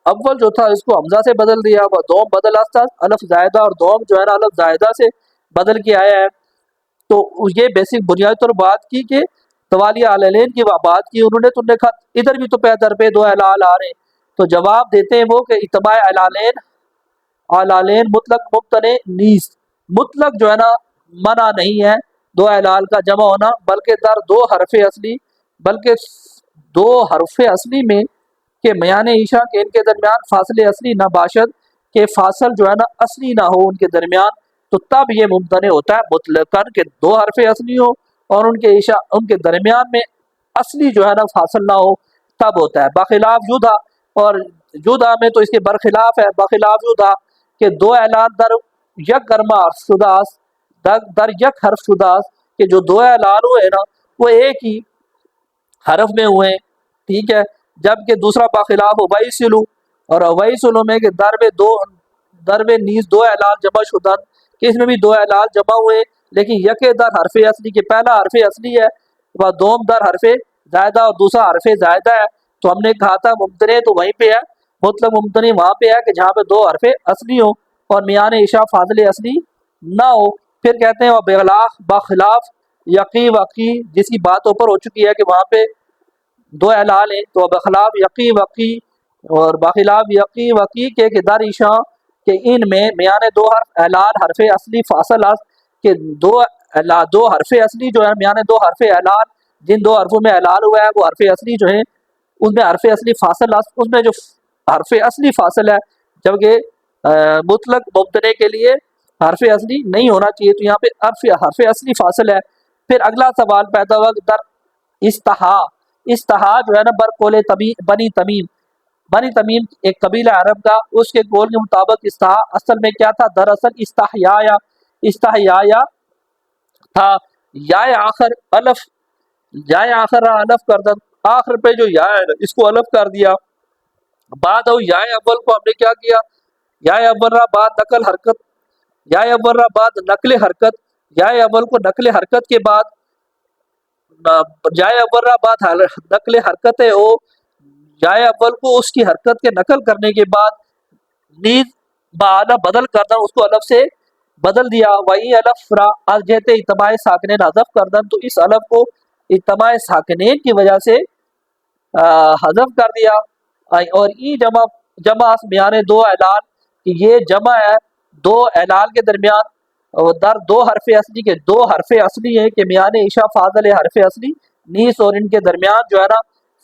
اول جو تھا اس کو حمزہ سے بدل دیا، وہ دوم بدل آستا الف زائدہ، اور دوم جو ہے نا الف زائدہ سے بدل کے آیا ہے۔ تو یہ بیسک بنیادی طور بات کی کہ توالیہ علالین کی بات کی انہوں نے، تو نے کہا ادھر بھی تو پہ در پہ 2 اعلال آ رہے ہیں، تو جواب دیتے ہیں وہ کہ اتباع علالین، علالین مطلق ممتنع نیز، مطلق جو ہے نا منع نہیں ہے 2 اعلال کا جمع ہونا، بلکہ در 2 حرف اصلی، بلکہ 2 حرف اصلی میں کہ میان عشاء کے ان کے درمیان فاصلے اصلی نہ باشد، کہ فاصل جو ہے نا اصلی نہ ہو ان کے درمیان، تو تب یہ ممتنع ہوتا ہے مطلقاً کہ 2 حرف اصلی ہو اور ان کے عشاء ان کے درمیان میں اصلی جو ہے نا فاصل نہ ہو، تب ہوتا ہے۔ بخلاف یدھا، اور جدا میں تو اس کے برخلاف ہے، بخلاف جدا کہ دو اعلان در یک گرما شداس در یک حرف شداس، کہ جو دو اعلان ہوئے نا وہ ایک ہی حرف میں ہوئے، ٹھیک ہے، جبکہ دوسرا باخلاف وبائی سلو، اور وبائی سلو میں کہ در میں نیز دو اعلان جمع شدن، کہ اس میں بھی دو اعلان جمع ہوئے، لیکن یک در حرف اصلی کہ پہلا حرف اصلی ہے، وہ دوم در حرف زائدہ اور دوسرا حرف زائدہ ہے۔ تو ہم نے کہا تھا ممتنے تو وہیں پہ ہے، مطلق ممتنی وہاں پہ ہے کہ جہاں پہ دو حرف اصلی ہوں اور میان عشاء فاضل اصلی نہ ہو۔ پھر کہتے ہیں بخلاف یقی وقی، جس کی بات اوپر ہو چکی ہے کہ وہاں پہ دو اعلان ہیں، تو بخلاف یقی وقی اور بخلاف یقی وقی کے در عشاء کہ ان میں میان دو حرف اعلان حرف اصلی فاصل است، کہ دو حرف اصلی جو ہے میان دو حرف اعلان، جن دو حرفوں میں اعلان ہوا ہے وہ حرف اصلی جو ہیں اس میں حرف اصلی فاصل است، اس میں جو حرف اصلی فاصل ہے، جبکہ مطلق مبتنے کے لیے حرف اصلی نہیں ہونا چاہیے، تو یہاں پہ حرف اصلی فاصل ہے۔ پھر اگلا سوال پیدا ہوا کہ در استحا جو ہے نا بر قول بنی تمیم ایک قبیلہ عرب کا، اس کے قول کے مطابق استحا اصل میں کیا تھا؟ دراصل استحیا تھا، یا آخر الف کر دن، آخر پہ جو یا ہے اس کو الف کر دیا، بعد یا اول کو ہم نے کیا کیا؟ یا اول را بعد نقل حرکت، یا اول را بعد نقل حرکت، یا اول کو نقل حرکت کے بعد جائے اول را بعد نقل حرکت ہے، او جائے اول کو اس کی حرکت کے نقل کرنے کے بعد نیز بعد بدل کردن، اس کو الف سے بدل دیا، وہی الف را از جہت اجتماع ساکنین حذف کردن، تو اس الف کو اجتماع ساکنین کی وجہ سے حذف کر دیا، اور ای جمع میان دو اعلان، کہ یہ جمع ہے دو اعلان کے درمیان، در دو حرف اصلی کے دو حرف اصلی ہیں کہ میان عشاء فاضل حرف اصلی نیس، اور ان کے درمیان جو ہے نا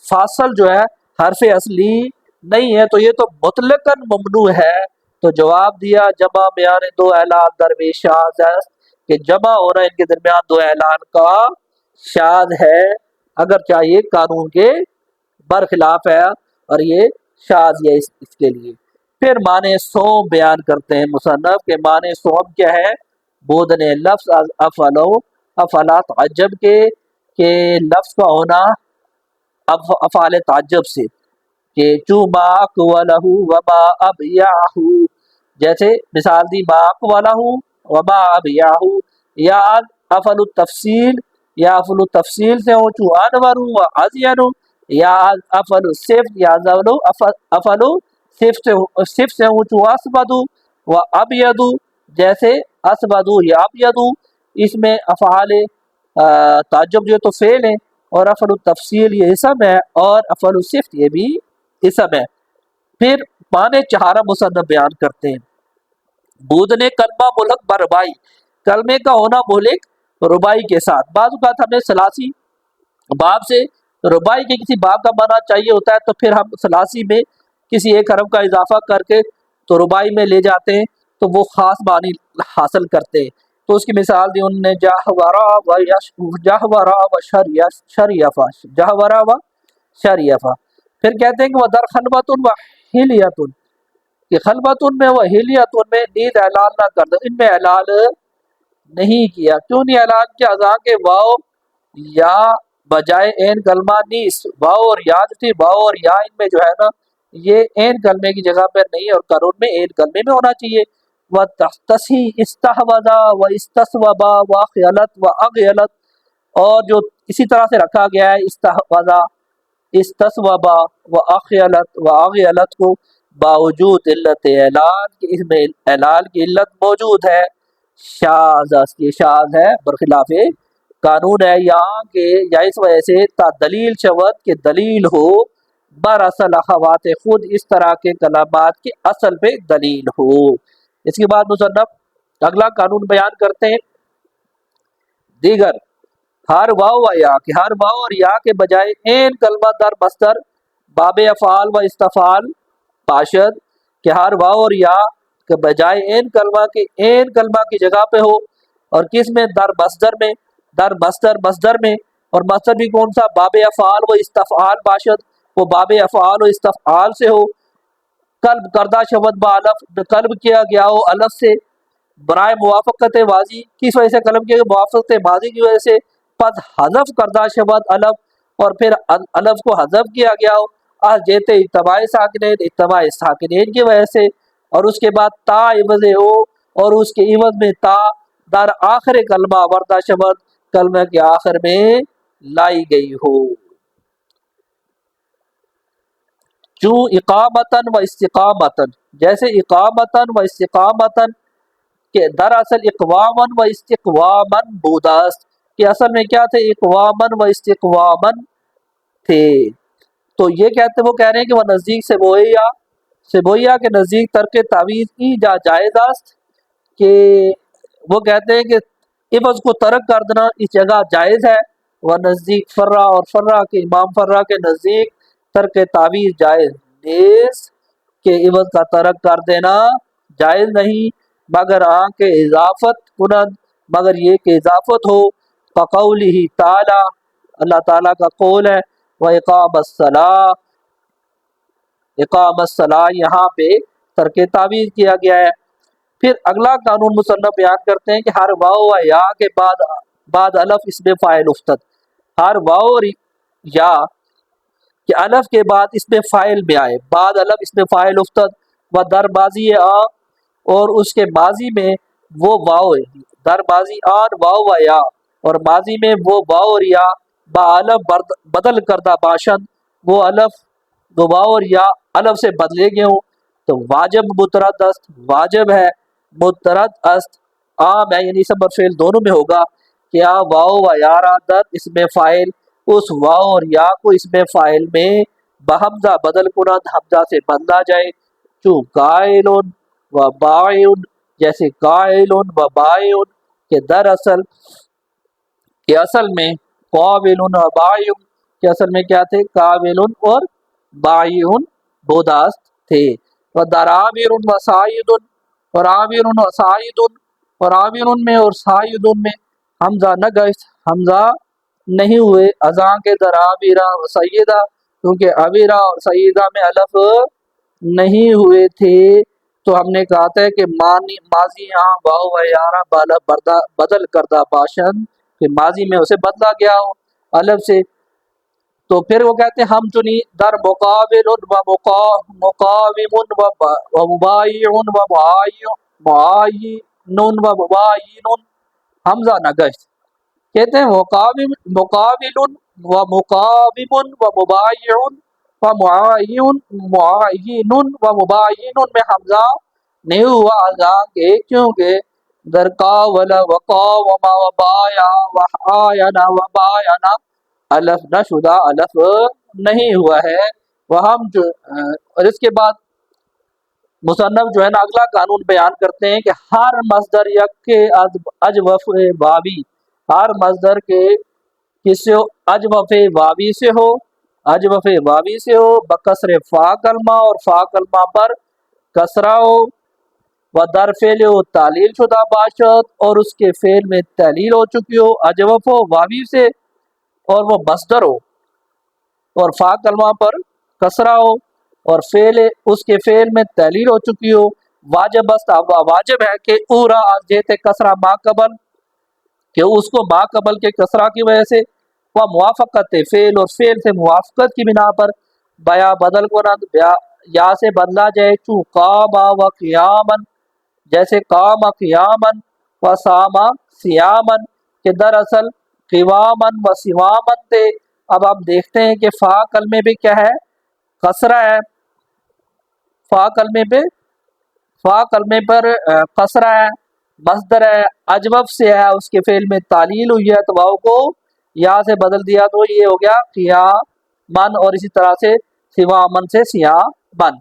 فاصل جو ہے حرف اصلی نہیں ہے، تو یہ تو مطلقاً ممنوع ہے۔ تو جواب دیا جمع میان دو اعلان در شاذ ہے، کہ جمع ہونا ان کے درمیان دو اعلان کا شاذ ہے، اگر چاہیے قانون کے برخلاف ہے، اور یہ شاذ ہے اس کے لیے۔ پھر معنی سوم بیان کرتے ہیں مصنف کے معنی سوم کیا ہے؟ بودن لفظ از افعلا تعجب کے، کہ لفظ کا ہونا افعال تعجب سے، کہ چو ما اقولہ وما ابیعہ، جیسے مثال دی ما اقولہ وما ابیعہ، یا افعل التفصیل، یا افعل التفصیل سے ہو چو انور و ازین، یا افعل الصفت، یا افعل صفت سے ہو چو اسبد و ابید، جیسے اسبد یا ابید، اس میں افعال تعجب جو تو فعل ہیں، اور افعل التفصیل یہ اسم ہے، اور افعل الصفت یہ بھی اسم ہے۔ پھر معنی چہارہ مصنف بیان کرتے ہیں۔ بودنے کلمہ ملک بربائی، کلمے کا ہونا ملک ربائی کے ساتھ۔ بعض اوقات ہمیں ثلاثی باب سے ربائی کے کسی باب کا معنی چاہیے ہوتا ہے، تو پھر ہم ثلاثی میں کسی ایک حرف کا اضافہ کر کے تو ربائی میں لے جاتے ہیں، تو وہ خاص معنی حاصل کرتے ہیں۔ تو اس کی مثال دی انہوں نے جہورا و شریفہ۔ پھر کہتے ہیں کہ وہ در خلوتن و حلیتن، کہ خلوتن میں و حلیتن میں نیز اعلان نہ کر دو، ان میں اعلان نہیں کیا۔ کیوں نہیں اعلان کیا؟ ازاں کے واؤ یا بجائے این کلمہ نیس، واؤ اور یا جو تھی، واؤ اور یا ان میں جو ہے نا یہ این کلمے کی جگہ پر نہیں، اور قانون میں این کلمے میں ہونا چاہیے۔ و تصحیح استحوذا و استصوبا و خیلت و اغیلت، اور جو اسی طرح سے رکھا گیا ہے استحوذا، استصوبا و اغیلت و اغیلت کو باوجود علت اعلان، کہ اس میں اعلان کی علت موجود ہے، شاذ کی شاذ ہے، برخلاف قانون ہے یہاں کہ یا اس وجہ سے تا دلیل شود کہ دلیل ہو بر اصل اخوات خود، اس طرح کے کلمات کے اصل پہ دلیل ہو۔ اس کے بعد مصنف اگلا قانون بیان کرتے ہیں۔ دیگر ہر واو و یا، کہ ہر واو اور یا کے بجائے این کلمہ در مصدر باب افعال و استفعال باشد، کہ ہر واو اور یا کے بجائے این کلمہ کے این کلمہ کی جگہ پہ ہو، اور کس میں؟ در مصدر میں، اور مصدر بھی کون سا؟ باب افعال و استفعال باشد، وہ باب افعال و استفعال سے ہو، قلب کردہ شود با الف، قلب کیا گیا ہو الف سے، برائے موافقت واضی، کس وجہ سے قلب کیا گیا؟ موافقت ماضی کی وجہ سے، پس حذف کردہ شود الف، اور پھر الف کو حذف کیا گیا ہو، جیتے اجتماع ساکنین، اجتماع ساکنین کی وجہ سے، اور اس کے بعد تا عوض ہو، اور اس کے عوض میں تا در آخر کلمہ وردہ شبد، کلمہ کے آخر میں لائی گئی ہو، جو اقامتاً و استقامتاً، جیسے اقامتاً و استقامتاً کہ دراصل اقواماً و استقواماً بودست، کہ اصل میں کیا تھے؟ اقواماً و استقواماً تھے۔ تو یہ کہتے، وہ کہہ رہے ہیں کہ وہ نزدیک سے بویا کے نزدیک ترک تعویذ کی جائز است، کہ وہ کہتے ہیں کہ عوض کو ترک کر دینا اس جگہ جائز ہے، وہ نزدیک فرا اور فرا کے امام فرا کے نزدیک ترک تعویذ جائز نیز، کہ عوض کا ترک کر دینا جائز نہیں، مگر کے اضافت کنند، مگر یہ کہ اضافت ہو، فقولہ تعالی، اللہ تعالیٰ کا قول ہے، وہ اقام الصلاۃ، اقام الصلاۃ یہاں پہ ترک تعویذ کیا گیا ہے۔ پھر اگلا قانون مصنف بیان کرتے ہیں کہ ہر واو و یا کے بعد الف اس میں فاعل افتد، ہر واو اور یا کہ الف کے بعد اس میں فاعل میں آئے، بعد الف اس میں فاعل افتد، و در بازی اور اس کے ماضی میں وہ واو ہے، در بازی آن واو و یا، اور ماضی میں وہ واو اور یا با الف بدل کردہ باشند، وہ الف دو واو اور یا الف سے بدلے گئے ہوں، تو واجب مترد است، واجب ہے، مترد است، عام ہے، یعنی اسم اور فعل دونوں میں ہوگا، کہ واو و یا را در اس میں فاعل، اس واو اور یا کو اس میں فاعل میں بحمزہ بدل کنند، حمزہ سے بدلا جائے، چوں قائل و باعن، جیسے قائل و باعن، کہ دراصل کہ اصل میں قابل و باعن، کہ اصل میں کیا تھے؟ قابل اور باعن بوداست تھے، و در عامر و سعید، اور عامر و سعید، اور عامر میں اور سعید میں حمزہ نہ گشت، حمزہ نہیں ہوئے، ازاں کے در عامرہ و سیدہ، کیونکہ عامرہ اور سیدہ میں الف نہیں ہوئے تھے، تو ہم نے کہا تھا کہ ماضی یہاں واو و یارہ بالا بدل کردہ باشند، کہ ماضی میں اسے بدلا گیا ہو الف سے، تو پھر وہ کہتے ہیں ہم چنی در مقابل و مقاوم و مبایع و معاین و مباین، حمزہ نہ گشت، کہتے ہیں مقابل و مقاوم و مبایع و معاین و مباین میں حمزہ نہیں ہوا، ازاں کے کیونکہ در قاول و قاوم و بایا و آین و باینا الف نہ شدہ، الف نہیں ہوا ہے، وہ ہم جو اور اس کے بعد مصنف جو ہے نا اگلا قانون بیان کرتے ہیں کہ ہر مصدر یک کے اجوف واوی، ہر مصدر کے کسی اجوف واوی سے ہو، اجوف واوی سے ہو، بکسر فا کلمہ، اور فا کلمہ پر کسرہ ہو، و در فعل و تعلیل شدہ باشد، اور اس کے فعل میں تعلیل ہو چکی ہو، اجوف و واوی سے، اور وہ مصدر ہو، اور فا کلمہ پر کسرہ ہو، اور فعل اس کے فعل میں تعلیل ہو چکی ہو، واجب است، واجب ہے کہ اورا جیتے کسرہ ما قبل، کہ اس کو ما قبل کے کسرہ کی وجہ سے، وہ موافقت فعل، اور فعل سے موافقت کی بنا پر بیا بدل کو رد یا سے بدلا جائے، چوں قام و قیامن، جیسے قام قیامن و ساما سیامن، کہ دراصل قوامن و سوامن تھے۔ اب آپ دیکھتے ہیں کہ فا کلمے پہ کیا ہے؟ کسرہ ہے، فا کلمے پر کسرہ ہے، مصدر ہے، اجوف سے ہے، اس کے فعل میں تعلیل ہوئی ہے، تو واو کو یا سے بدل دیا تو یہ ہو گیا قیامن، اور اسی طرح سے سوامن سے سیامن،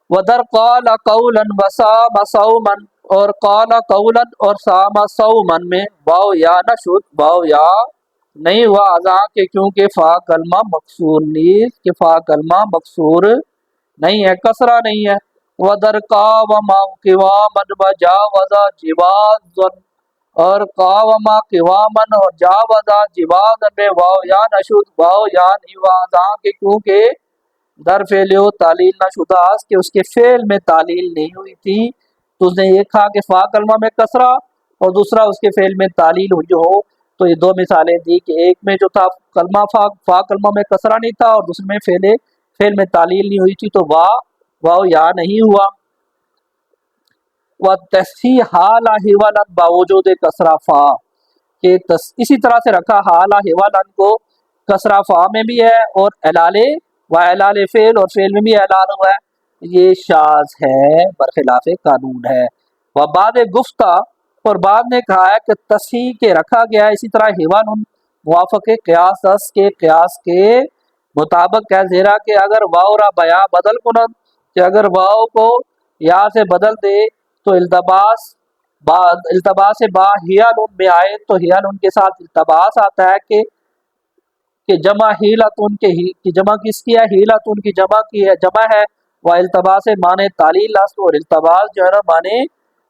ودر قال قولا و سام صوما، اور قال قولا اور سام صوما میں واو یا نہ شد، واو یا نہیں ہوا، ازاں کہ کیونکہ فا کلمہ مکسور نیز، کہ فا کلمہ مکسور نہیں ہے، کسرہ نہیں ہے، ودر قاوما قواما وجاوز جواز، اور قاوما قوامن اور جاوزا جوازن میں واو یا نشد واو یا نیوازاں کے کیونکہ در فعلیو تعلیل نہ شدہ کہ اس کے فعل میں تعلیل نہیں ہوئی تھی، تو اس نے یہ کہا کہ فا کلمہ میں کسرہ اور دوسرا اس کے فعل میں تعلیل ہوئی ہو، تو یہ دو مثالیں دی کہ ایک میں جو تھا کلمہ فا کلمہ میں کسرہ نہیں تھا اور دوسرے میں فعل میں تعلیل نہیں ہوئی تھی، تو واو یا نہیں ہوا۔ وَتَصْحِيحَ حَالَ حِوَلًا باوجود کسرہ فا کہ اسی طرح سے رکھا حال حِوَلًا کو کسرہ فا میں بھی ہے اور اعلال فعل اور فعل میں بھی اعلال ہوا ہے، یہ شاذ ہے، برخلاف قانون ہے۔ بعد گفتہ اور بعد نے کہا ہے کہ تصحیح کے رکھا گیا ہے اسی طرح حِوَلًا موافق قیاس اس کے قیاس کے مطابق ہے، زیرا کہ اگر واو را بیا بدل کنن کہ اگر واو کو یا سے بدل دے تو التباس با ہیالن میں آئے تو ہیالن کے ساتھ التباس آتا ہے کہ جمع ہیلتن کی جمع کس کی ہے، ہیلتن کی جمع ہے، وہ التباس معنی تعلیل است اور التباس جو ہے نا معنی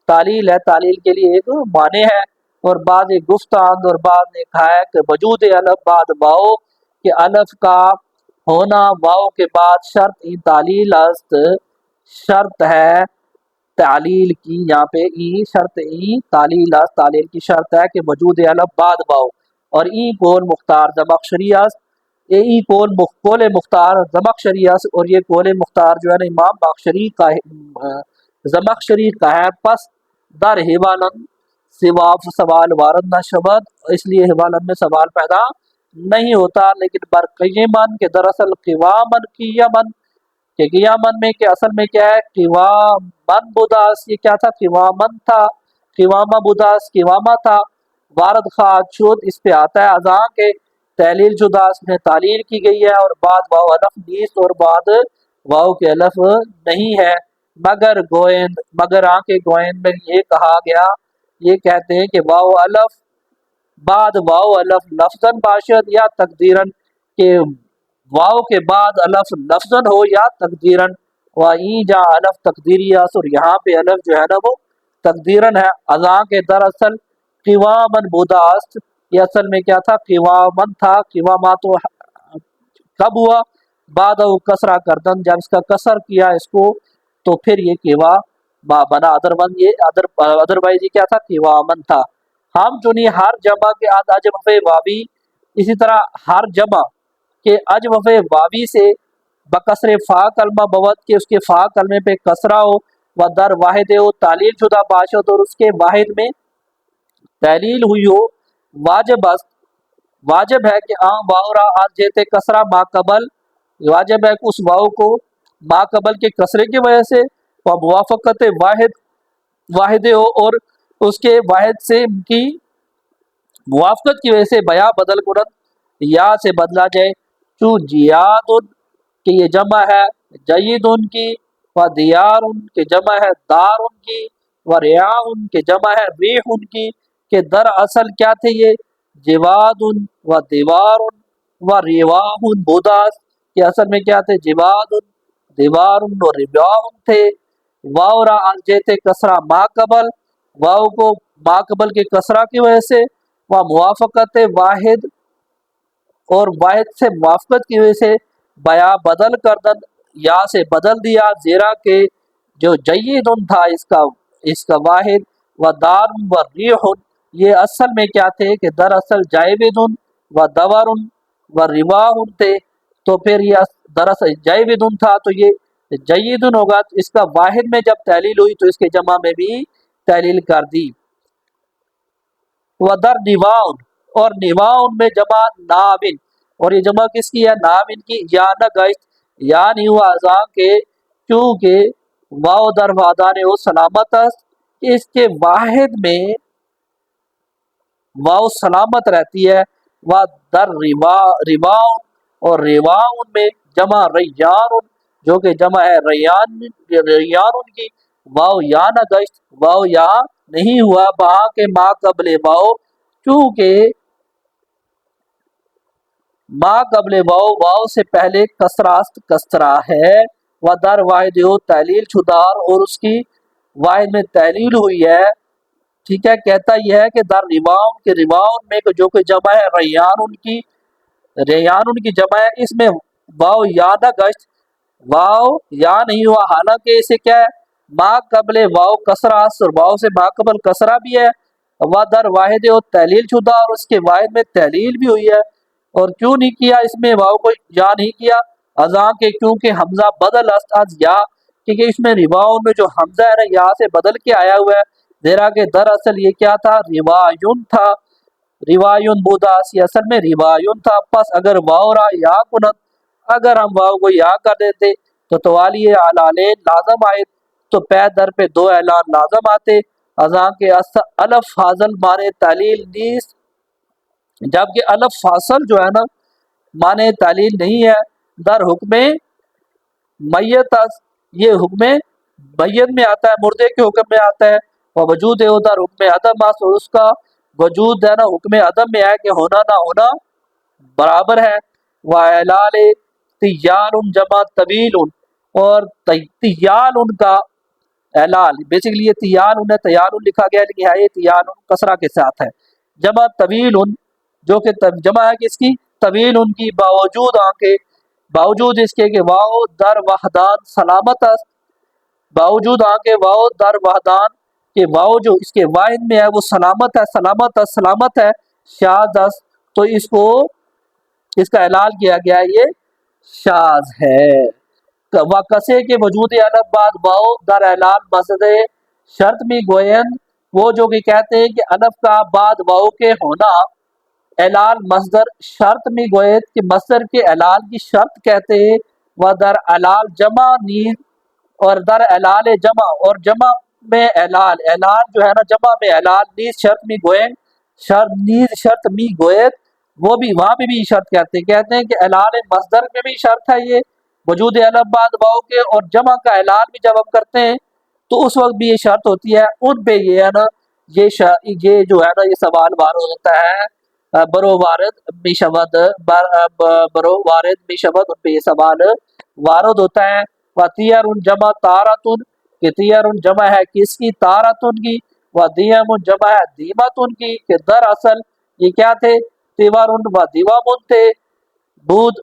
تعلیل ہے، تعلیل کے لیے ایک معنی ہے۔ اور بعد گفتاند اور بعد نے کہا ہے کہ وجود الف بعد واو کہ الف کا ہونا واو کے بعد شرط ای تعلیل است، شرط ہے تعلیل کی، یہاں پہ ای شرط ای تعلیل است، تعلیل کی شرط ہے کہ وجود الف بعد واو، اور ای قول مختار زمخشری است، ای قول مختار زمخشری است، اور یہ قول مختار جو ہے نا امام زمخشری کا ہے۔ پس در حوالن سواف سوال وارد نہ شبد، اس لیے حوالن میں سوال پیدا نہیں ہوتا، لیکن برقیمن کہ دراصل قوامن کی یمن کہ قیامن میں کہ اصل میں کیا ہے قوامن بداس، یہ کیا تھا قوامن تھا، قوامہ بداس قوامہ تھا، وارد خواہد شد اس پہ آتا ہے اذاں کے تعلیل شدہ اس میں تعلیل کی گئی ہے، اور بعد واو الف نیست اور بعد واو کے الف نہیں ہے، مگر آنکھ گوئند میں یہ کہا گیا، یہ کہتے ہیں کہ واو الف بعد واو الف لفظاً باشد یا تقدیراً کہ واو کے بعد الف لفظاً ہو یا تقدیراً، وہیں جہاں الف تقدیری ہے اور یہاں پہ الف جو ہے نا وہ تقدیراً ہے۔ اذاں کے دراصل قوامن بوداست، یہ اصل میں کیا تھا قوامن تھا، قوامہ تو کب ہوا بعد او کسرہ کردن، جب اس کا کسر کیا اس کو تو پھر یہ قوا بنا، ادروائز یہ کیا تھا قوامن تھا۔ ہم چنی ہر جمع کے اجوف واوی، اسی طرح ہر جمع کے اجوف واوی سے بکسر فا کلمہ بوت کے اس کے فا کلمے پہ کسرہ ہو، و در واحد ہو تعلیل شدہ باشد اور اس کے واحد میں تعلیل ہوئی ہو، واجب ہے کہ عام واو را آج جیتے کسرہ ما قبل، واجب ہے کہ اس واو کو ما قبل کے کسرے کی وجہ سے و موافقت واحد ہو اور اس کے واحد سے کی موافقت کی وجہ سے بیا بدل کنت یا سے بدلا جائے، چون جیاد کہ یہ جمع ہے جید ان کی، و دیار ان کے جمع ہے دار ان کی، و ریاء ان کے جمع ہے ریح ان کی، کہ در اصل کیا تھے یہ جواد و دیوار و ریواہ بوداس، کہ اصل میں کیا تھے جواد دیوار و ریواہ تھے۔ واو را جیتے کسرہ ما قبل، واو کو ما قبل کے کسرہ کی وجہ سے، و موافقت واحد اور واحد سے موافقت کی وجہ سے بیا بدل کردن یا سے بدل دیا، زیرا کہ جو جید تھا اس کا واحد و دار و ریح یہ اصل میں کیا تھے کہ دراصل جائید و دور و رواہ تھے، تو پھر یہ دراصل جائید تھا تو یہ جید ہوگا، اس کا واحد میں جب تعلیل ہوئی تو اس کے جمع میں بھی تعلیل کر دی۔ و در نواؤن اور نواؤن میں جمع ناون، اور یہ جمع کس کی ہے ناون کی، یا نہ گشت یا نہیں ہوا ازاں کے کیونکہ واو در وادان او سلامت است، اس کے واحد میں واو سلامت رہتی ہے، و در رواؤن اور رواؤن میں جمع ریان جو کہ جمع ہے ریان کی، واو یا نہ گشت واو یا نہیں ہوا بہا کے ما قبل واو، چونکہ ما قبل واو سے پہلے کسراست کسرہ ہے، و در واحد ہو تعلیل شدار اور اس کی واحد میں تعلیل ہوئی ہے، ٹھیک ہے، کہتا یہ ہے کہ در رواؤن کے رواؤن میں جو کہ جمع ہے ریان ان کی جمع ہے، اس میں واو یاد گشت، واو یا نہیں ہوا، حالانکہ اسے کیا ہے ما قبل واو کسرہ، واو سے ما قبل کسرہ بھی ہے، و در واحد اور تحلیل شدہ، اور اس کے واحد میں تحلیل بھی ہوئی ہے۔ اور کیوں نہیں کیا اس میں واو کو یا نہیں کیا؟ ازاں کے کیونکہ حمزہ بدل است از یا، کیونکہ اس میں رواؤں میں جو حمزہ ہے نا یا سے بدل کے آیا ہوا ہے، زیرا کہ دراصل یہ کیا تھا، روایون تھا، روایون بوداس، یہ اصل میں روایون تھا۔ پس اگر واو را یا کنت، اگر ہم واو کو یا کر دیتے تو توالی علالین لازم آئے، تو پے در پہ دو اعلان لازم آتے، ازاں کے الف فاضل مانے تعلیل نیس، جبکہ الف فاصل جو ہے نا مانے تعلیل نہیں ہے، در حکم میت، یہ حکم میت میں آتا ہے، مردے کے حکم میں آتا ہے، اور وجود ہے در حکم عدم، اور اس کا وجود ہے نا حکم عدم میں ہے کہ ہونا نہ ہونا برابر ہے۔ وَإِلَالِ تِيَّالٌ جمع طویل، اور تیال ان کا اعلال، بیسیکلی یہ تیال ہے، تیال لکھا گیا لیکن ہے یہ تیال کسرہ کے ساتھ ہے، جمع طویل جو کہ جمع ہے کس کی، طویل ان کی، باوجود آنکھیں، باوجود اس کے کہ واؤ در وحدان سلامت است، باوجود آنکھیں واؤ در وحدان کہ واؤ جو اس کے واحد میں ہے وہ سلامت ہے، سلامت است، سلامت ہے، شاذ است، تو اس کو اس کا اعلال کیا گیا ہے، یہ شاذ ہے۔ و کسے کے وجود الف بعد واؤ در اعلال مصد شرط میں گوین، وہ جو کہ کہتے ہیں کہ الف کا بعد واؤ کے ہونا اعلال مصدر شرط میں گوید کہ مصدر کے اعلال کی شرط کہتے ہیں، و در اعلال جمع نیز، اور در اعلال جمع، اور جمع میں اعلال، اعلال جو ہے نا جمع میں اعلال نیز شرط میں گوئن، شرط نیز شرط می گوید، وہ بھی وہاں پہ بھی شرط کہتے ہیں کہ اعلال مصدر میں بھی شرط ہے یہ وجود الف بعد واؤ کے، اور جمع کا اعلان بھی جب ہم کرتے ہیں تو اس وقت بھی یہ شرط ہوتی ہے، ان پہ یہ ہے نا یہ جو ہے نا یہ سوال وارد ہوتا ہے، برو وارد بشبد، برو وارد بشبد، ان پہ یہ سوال وارد ہوتا ہے۔ وَتِيَرٌ جمع تارتن، کہ تیرن جمع ہے کس کی، تارتن کی، وَدِيَمٌ جمع ہے دیمتن کی، کہ دراصل یہ کیا تھے، تیورن و دیوامن تھے، بود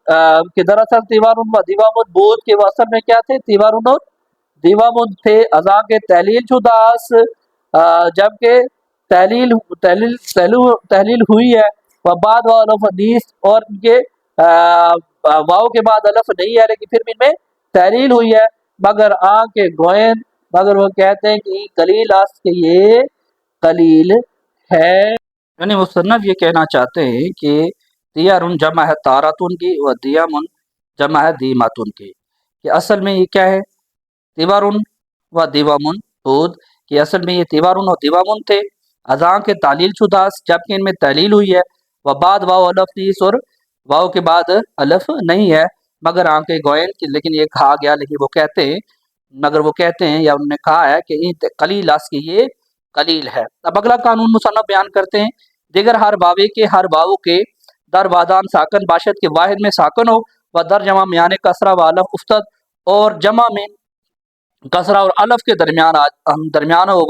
کہ دراصل تیورن و دیوامن بود کے اصل میں کیا تھے، تیورن اور دیوامن تھے، ازاں کے تحلیل شدہ جبکہ تحلیل ہوئی ہے، و بعد واؤ الف نیس، اور ان کے واؤ کے بعد الف نہیں ہے لیکن پھر بھی ان میں تحلیل ہوئی ہے، مگر آن کے گوئن، مگر وہ کہتے ہیں کہ قلیل اس کہ یہ قلیل ہے، یعنی مصنف یہ کہنا چاہتے ہیں کہ تیارن جمع ہے تاراتن کی، و دیامن جمع ہے دیماتن کی، کہ اصل میں یہ کیا ہے، تیوارن و دیوامن بود، کہ اصل میں یہ تیوارن اور دیوامن تھے، ازاں کے تعلیل شدہ جبکہ ان میں تحلیل ہوئی ہے، و بعد واؤ الف نیس، اور واؤ کے بعد الف نہیں ہے، مگر آنکھ گوئن، لیکن یہ کہا گیا، لیکن وہ کہتے ہیں، مگر وہ کہتے ہیں یا انہوں نے کہا ہے کہ قلیل اس کی یہ قلیل ہے۔ اب اگلا قانون مصنف بیان کرتے ہیں، دیگر ہر واوے کے ہر واو کے در وادان ساکن باشد کے واحد میں ساکن ہو، و در جمع میان کسرہ و الف افتد، اور جمع میں کسرہ اور الف کے درمیان ہو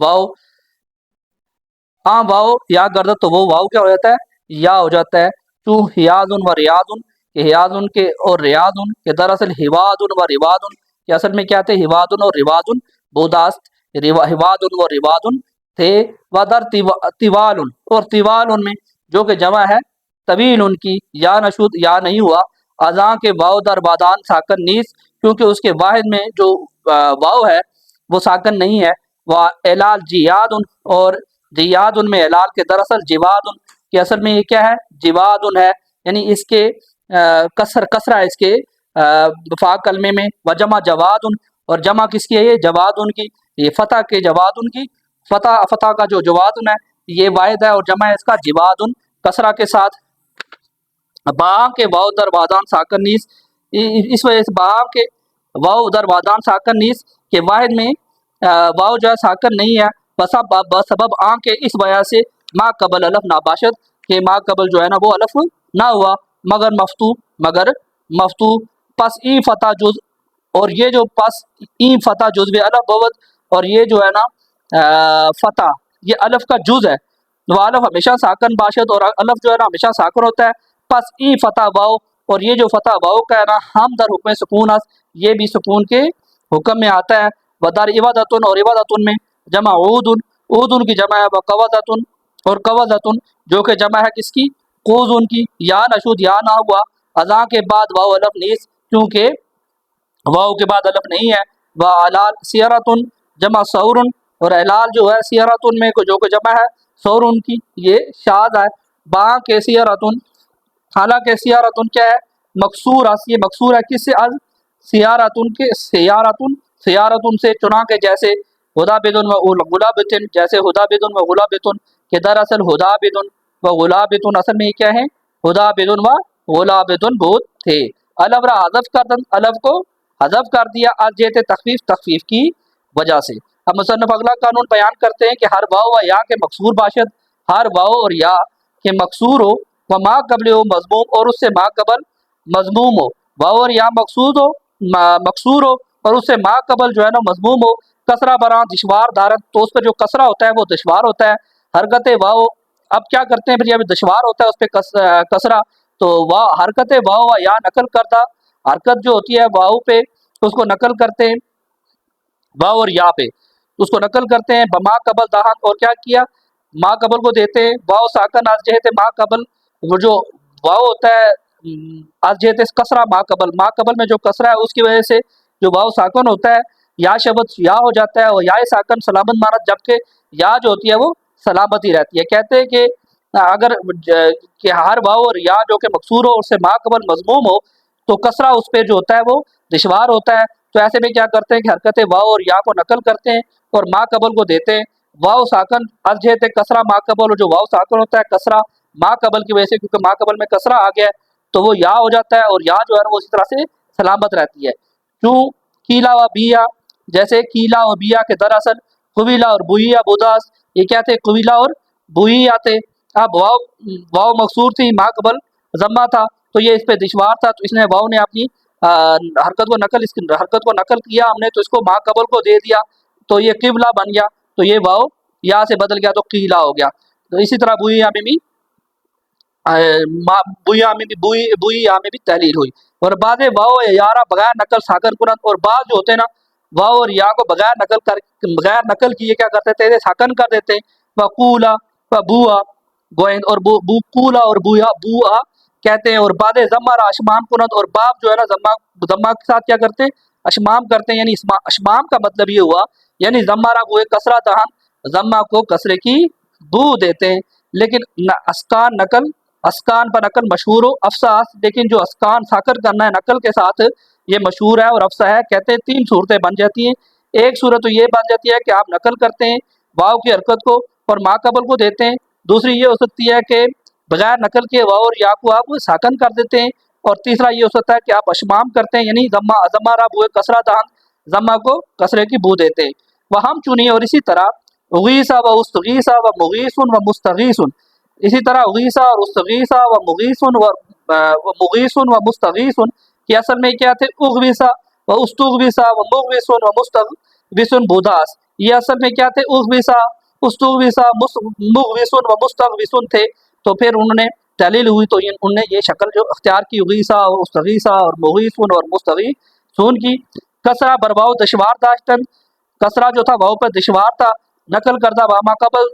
واؤ واؤ یا گردت، تو وہ واؤ کیا ہو جاتا ہے، یا ہو جاتا ہے، تو حیاضن و ریاضن، کہ حیاضن کے اور ریاضن کے دراصل حوادن و روادن، کہ اصل میں کیا تھے، حوادن اور روادن بوداست، حوادن و روادن تھے، و در طوال، اور طوال میں جو کہ جمع ہے طویل ان کی، یا نشود یا نہیں ہوا، ازاں کے واؤ در بادان ساکن نیس، کیونکہ اس کے واحد میں جو واؤ ہے وہ ساکن نہیں ہے، وہ اعلال جیاد، اور جیاد میں اعلال کے دراصل جواد، کہ اصل میں یہ کیا ہے، جواد ہے، یعنی اس کے کسرہ اس کے فا کلمے میں، و جمع جواد، اور جمع کس کی ہے، یہ جواد کی، یہ فتح کے جواد کی، فتح کا جو جواد ہے یہ واحد ہے، اور جمع ہے اس کا جواد کسرہ کے ساتھ، با کے واؤ در وادان ساکن نیس، اس وجہ سے با کے واؤ در وادان ساکن نیس کے واحد میں واؤ جو ہے ساکن نہیں ہے، بسبب آن کے اس وجہ سے ما قبل الف ناباشد، کہ ما قبل جو ہے نا وہ الف نہ ہوا، مگر مفتو پس ای فتح جز، اور یہ جو پس ای فتح جزو الف بود، اور یہ جو ہے نا فتح یہ الف کا جز ہے، وہ الف ہمیشہ ساکن باشد اور الف جو ہے نا ہمیشہ ساکن ہوتا ہے، پس ای فتح واؤ، اور یہ جو فتح واؤ کا ہے نا ہم در حکم سکون است، یہ بھی سکون کے حکم میں آتا ہے، ودار عوادتن اور عوادتن میں جمع عودن، عودن کی جمع ہے، وقوادتن اور قوادتن جو کہ جمع ہے کس کی؟ قوزن کی، یا نشود یا نہ ہوا اذان کے بعد واؤ الف نیس، کیونکہ واؤ کے بعد الف نہیں ہے، و علال سیرتن جمع سورن، اور علال جو ہے سیرتن میں جو کہ جمع ہے سورن کی، یہ شاذ ہے، با کے سیرتن، حالانکہ سیارتن کیا ہے؟ مکسور اس، یہ مکسور ہے کس سے؟ از سیارتن کے، سیارتن سے، چنا کے جیسے ہدا بدن و غلابتن، جیسے ہدا بدن و غلابتن، کہ دراصل ہدا بدن و غلابتن اصل میں یہ کیا ہے؟ ہدا بدن و غلابتن بہت تھے، الف را حذف کر دن، الف کو حذف کر دیا، از جیت تخفیف کی وجہ سے۔ اب مصنف اگلا قانون بیان کرتے ہیں کہ ہر واؤ و یا کے مکسور باشد، ہر واؤ اور یا کے مکسور ہو، و ما قبل ہو مضموم، اور اس سے ما قبل مضموم ہو، واؤ اور یا مقصود ہو مکسور ہو، اور اس سے ما قبل جو ہے نا مضموم ہو، کسرہ براں دشوار دارت، تو اس پہ جو کسرہ ہوتا ہے وہ دشوار ہوتا ہے، حرکت واؤ، اب کیا کرتے ہیں پھر جب دشوار ہوتا ہے اس پہ کسرہ، تو حرکت واؤ و یا نقل کردہ، حرکت جو ہوتی ہے واؤ پہ اس کو نقل کرتے ہیں، واؤ اور یا پہ اس کو نقل کرتے ہیں، بما قبل دہن، اور کیا کیا؟ ما قبل کو دیتے ہیں، واؤ ساکن از جہت ما قبل، وہ جو واؤ ہوتا ہے از جہت کسرہ ما قبل میں جو کسرہ ہے اس کی وجہ سے جو واؤ ساکن ہوتا ہے، یا شبد یا ہو جاتا ہے، اور یا ساکن سلامت مانت، جبکہ یا جو ہوتی ہے وہ سلامتی رہتی ہے۔ کہتے ہیں کہ اگر کہ ہر واؤ اور یا جو کہ مکسور ہو اس سے ما قبل مضموم ہو تو کسرہ اس پہ جو ہوتا ہے وہ دشوار ہوتا ہے، تو ایسے میں کیا کرتے ہیں کہ حرکت واؤ اور یا کو نقل کرتے ہیں اور ما قبل کو دیتے ہیں، واؤ ساکن از جہت کسرہ ما قبل، اور جو واؤ ساکن ہوتا ہے کسرہ ما قبل کی وجہ سے، کیونکہ ما قبل میں کسرہ آ گیا ہے تو وہ یا ہو جاتا ہے، اور یا جو ہے وہ اسی طرح سے سلامت رہتی ہے۔ کیوں؟ کیلا و بیا، جیسے کیلا و بیا کے دراصل قبیلہ اور بویا بوداس، یہ کیا تھے؟ قبیلہ اور بوئی آتے، اب واؤ مقصور تھی، ما قبل ضمہ تھا، تو یہ اس پہ دشوار تھا، تو اس نے واؤ نے اپنی حرکت کو نقل کیا ہم نے، تو اس کو ما قبل کو دے دیا، تو یہ قبلہ بن گیا، تو یہ واؤ یا سے بدل گیا تو قیلا ہو گیا۔ تو اسی طرح بویا میں بھی بوئی میں بھی تحلیل ہوئی، اور بعض واؤ یا یارا بغیر نقل ساکن کنند، اور بعض جو ہوتے ہیں نا واؤ اور یا کو بغیر نقل کیے کیا کرتے تھے؟ ساکن کر دیتے ہیں، وقولا بوا گوئند، اور کولا اور بوا کہتے ہیں، اور بعد ضمہ را اشمام کنند، اور باب جو ہے نا ضمہ کے ساتھ کیا کرتے ہیں؟ اشمام کرتے ہیں، یعنی اشمام کا مطلب یہ ہوا یعنی ضمہ را بوئے کسرہ دہن، ضمہ کو کسرے کی بو دیتے ہیں، لیکن اسکان پر نقل مشہور ہو افساس، لیکن جو اسکان ساکن کرنا ہے نقل کے ساتھ یہ مشہور ہے اور افسا ہے۔ کہتے ہیں تین صورتیں بن جاتی ہیں، ایک صورت تو یہ بن جاتی ہے کہ آپ نقل کرتے ہیں واؤ کی حرکت کو اور ما قبل کو دیتے ہیں، دوسری یہ ہو سکتی ہے کہ بغیر نقل کے واؤ اور یا کو آپ ساکن کر دیتے ہیں، اور تیسرا یہ ہو سکتا ہے کہ آپ اشمام کرتے ہیں، یعنی ضمہ را بوئے کسرہ دہن، ضمہ کو کسرے کی بو دیتے ہیں، وہ ہم چنی، اور اسی طرح غیثہ و استغیثہ و مغیثن و مستغیثن، اسی طرح غیثہ اور استغیثہ و مغیثن و مستغیثن کی اصل میں کیا تھے؟ اغویثہ و استغویثہ و مغویثن و مستغویثن بوداس، یہ اصل میں کیا تھے؟ اغویثہ استغویثہ مغویثن و مستغویثن تھے، تو پھر انہوں نے تحلیل ہوئی تو انہوں نے یہ شکل جو اختیار کی غیثہ اور استغیثہ اور مغیثن اور مستغیثن کی۔ کسرہ برواؤ دشوار داشتن، کسرہ جو تھا واؤ پر دشوار تھا، نقل کردہ ما قبل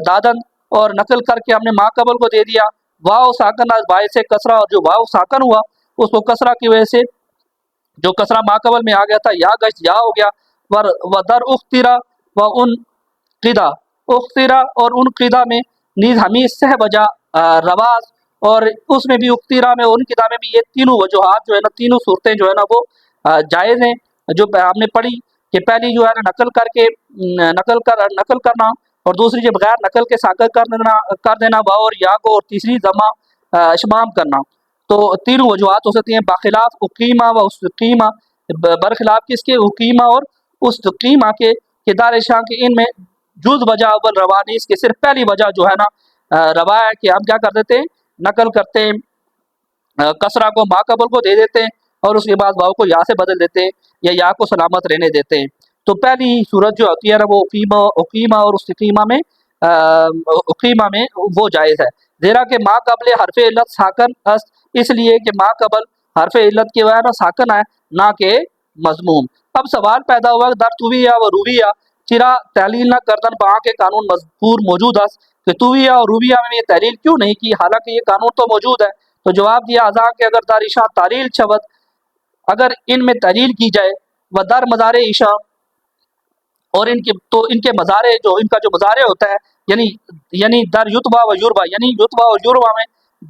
دادن، اور نقل کر کے ہم نے ما قبل کو دے دیا، واؤ ساکن از باعث کسرہ، اور جو واؤ ساکن ہوا اس کو کسرہ کی وجہ سے جو کسرہ ما قبل میں آ گیا تھا یا گشت یا ہو گیا، و در اخترا و ان قدا، اخترا اور ان قدا میں نیز ہمیں سہ بجا رواز، اور اس میں بھی اخترا میں ان قدا میں بھی یہ تینوں وجوہات جو ہے نا، تینوں صورتیں جو ہے نا وہ جائز ہیں، جو ہم نے پڑھی کہ پہلی جو ہے نا نقل کرنا، اور دوسری جو بغیر نقل کے ساکن کر دینا واؤ اور یا کو، اور تیسری ضمہ اشمام کرنا، تو تینوں وجوہات ہو سکتی ہیں، باخلاف اقیمہ و استقیمہ، برخلاف کس کے؟ اقیمہ اور استقیمہ کے، دار شاہ کے ان میں جز وجہ اول روانی، اس کے صرف پہلی وجہ جو ہے نا روا ہے کہ ہم کیا کر دیتے ہیں؟ نقل کرتے ہیں، کسرہ کو ما قبل کو دے دیتے ہیں، اور اس کے بعد واؤ کو یا سے بدل دیتے ہیں یا کو سلامت رہنے دیتے ہیں۔ تو پہلی صورت جو ہوتی ہے نا وہ اقیمہ اور استقیمہ میں اقیمہ میں وہ جائز ہے، زیرا کہ ما قبل حرف علت ساکن است، اس لیے کہ ما قبل حرف علت کے وجہ ساکن ہے نہ کہ مضموم۔ اب سوال پیدا ہوا در تویہ و رویہ چرا تعلیل نہ کردن بہا کے قانون مذکور موجود است کہ تویہ اور رویہ میں یہ تعلیل کیوں نہیں کی حالانکہ یہ قانون تو موجود ہے؟ تو جواب دیا ازاں کہ اگر در ایشاں تعلیل شود، اگر ان میں تعلیل کی جائے، و در مضارع ایشاں اور ان کے مضارع جو ان کا جو مضارع ہوتا ہے یعنی در یتبع و یربا، یعنی یتبع و یربا میں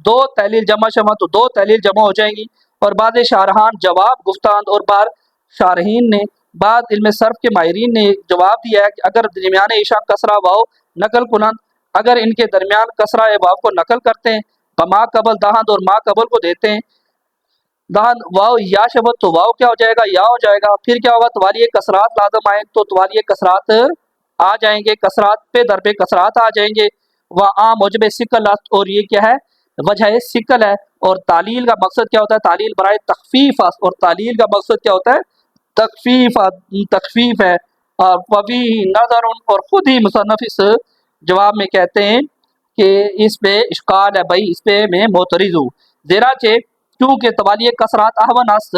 دو تحلیل جمع شمع تو دو تحلیل جمع ہو جائیں گی۔ اور بعض شارحان جواب گفتند اور بعض شارحین نے بعض علم صرف کے ماہرین نے جواب دیا ہے کہ اگر درمیان ایشا کسرہ واو نقل کنند، اگر ان کے درمیان کسرہ واو کو نقل کرتے ہیں تو ما قبل دہند اور ما قبل کو دیتے ہیں دہند واو یا شبت تو واو کیا ہو جائے گا یا ہو جائے گا، پھر کیا ہوگا توالیہ کسرات لازم آئیں تو توالیہ کسرات آ جائیں گے، کسرات پہ در پہ کسرات آ جائیں گے۔ وہ عام موجب سکل اور یہ کیا ہے وجہ سکل ہے، اور تعلیل کا مقصد کیا ہوتا ہے تعلیل برائے تخفیف اور تعلیل کا مقصد کیا ہوتا ہے تخفیف ہے۔ اور وبی نظر اور خود ہی مصنف اس جواب میں کہتے ہیں کہ اس پہ اشکال ہے بھائی، اس پہ میں معترض ہوں، زیرا چہ کیونکہ توالیہ کسرات احون است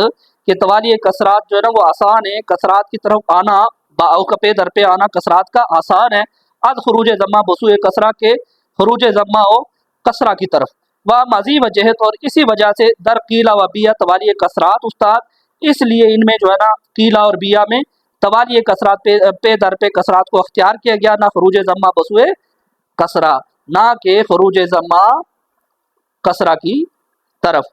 کہ توالیہ کسرات جو ہے نا وہ آسان ہے، کسرات کی طرف آنا باؤ کا پہ در پہ آنا کسرات کا آسان ہے، از خروج ضمہ بسوء کسرہ کے خروج ضمہ و کسرہ کی طرف و ماضی وجہت، اور اسی وجہ سے در قیلہ و بیہ توالیہ کسرات استاد، اس لیے ان میں جو ہے نا قیلہ اور بیہ میں توالیہ کسرات پہ در پہ کسرات کو اختیار کیا گیا، نہ خروج ضمہ بسوء کسرہ، نہ کہ خروج ضمہ کسرہ کی طرف۔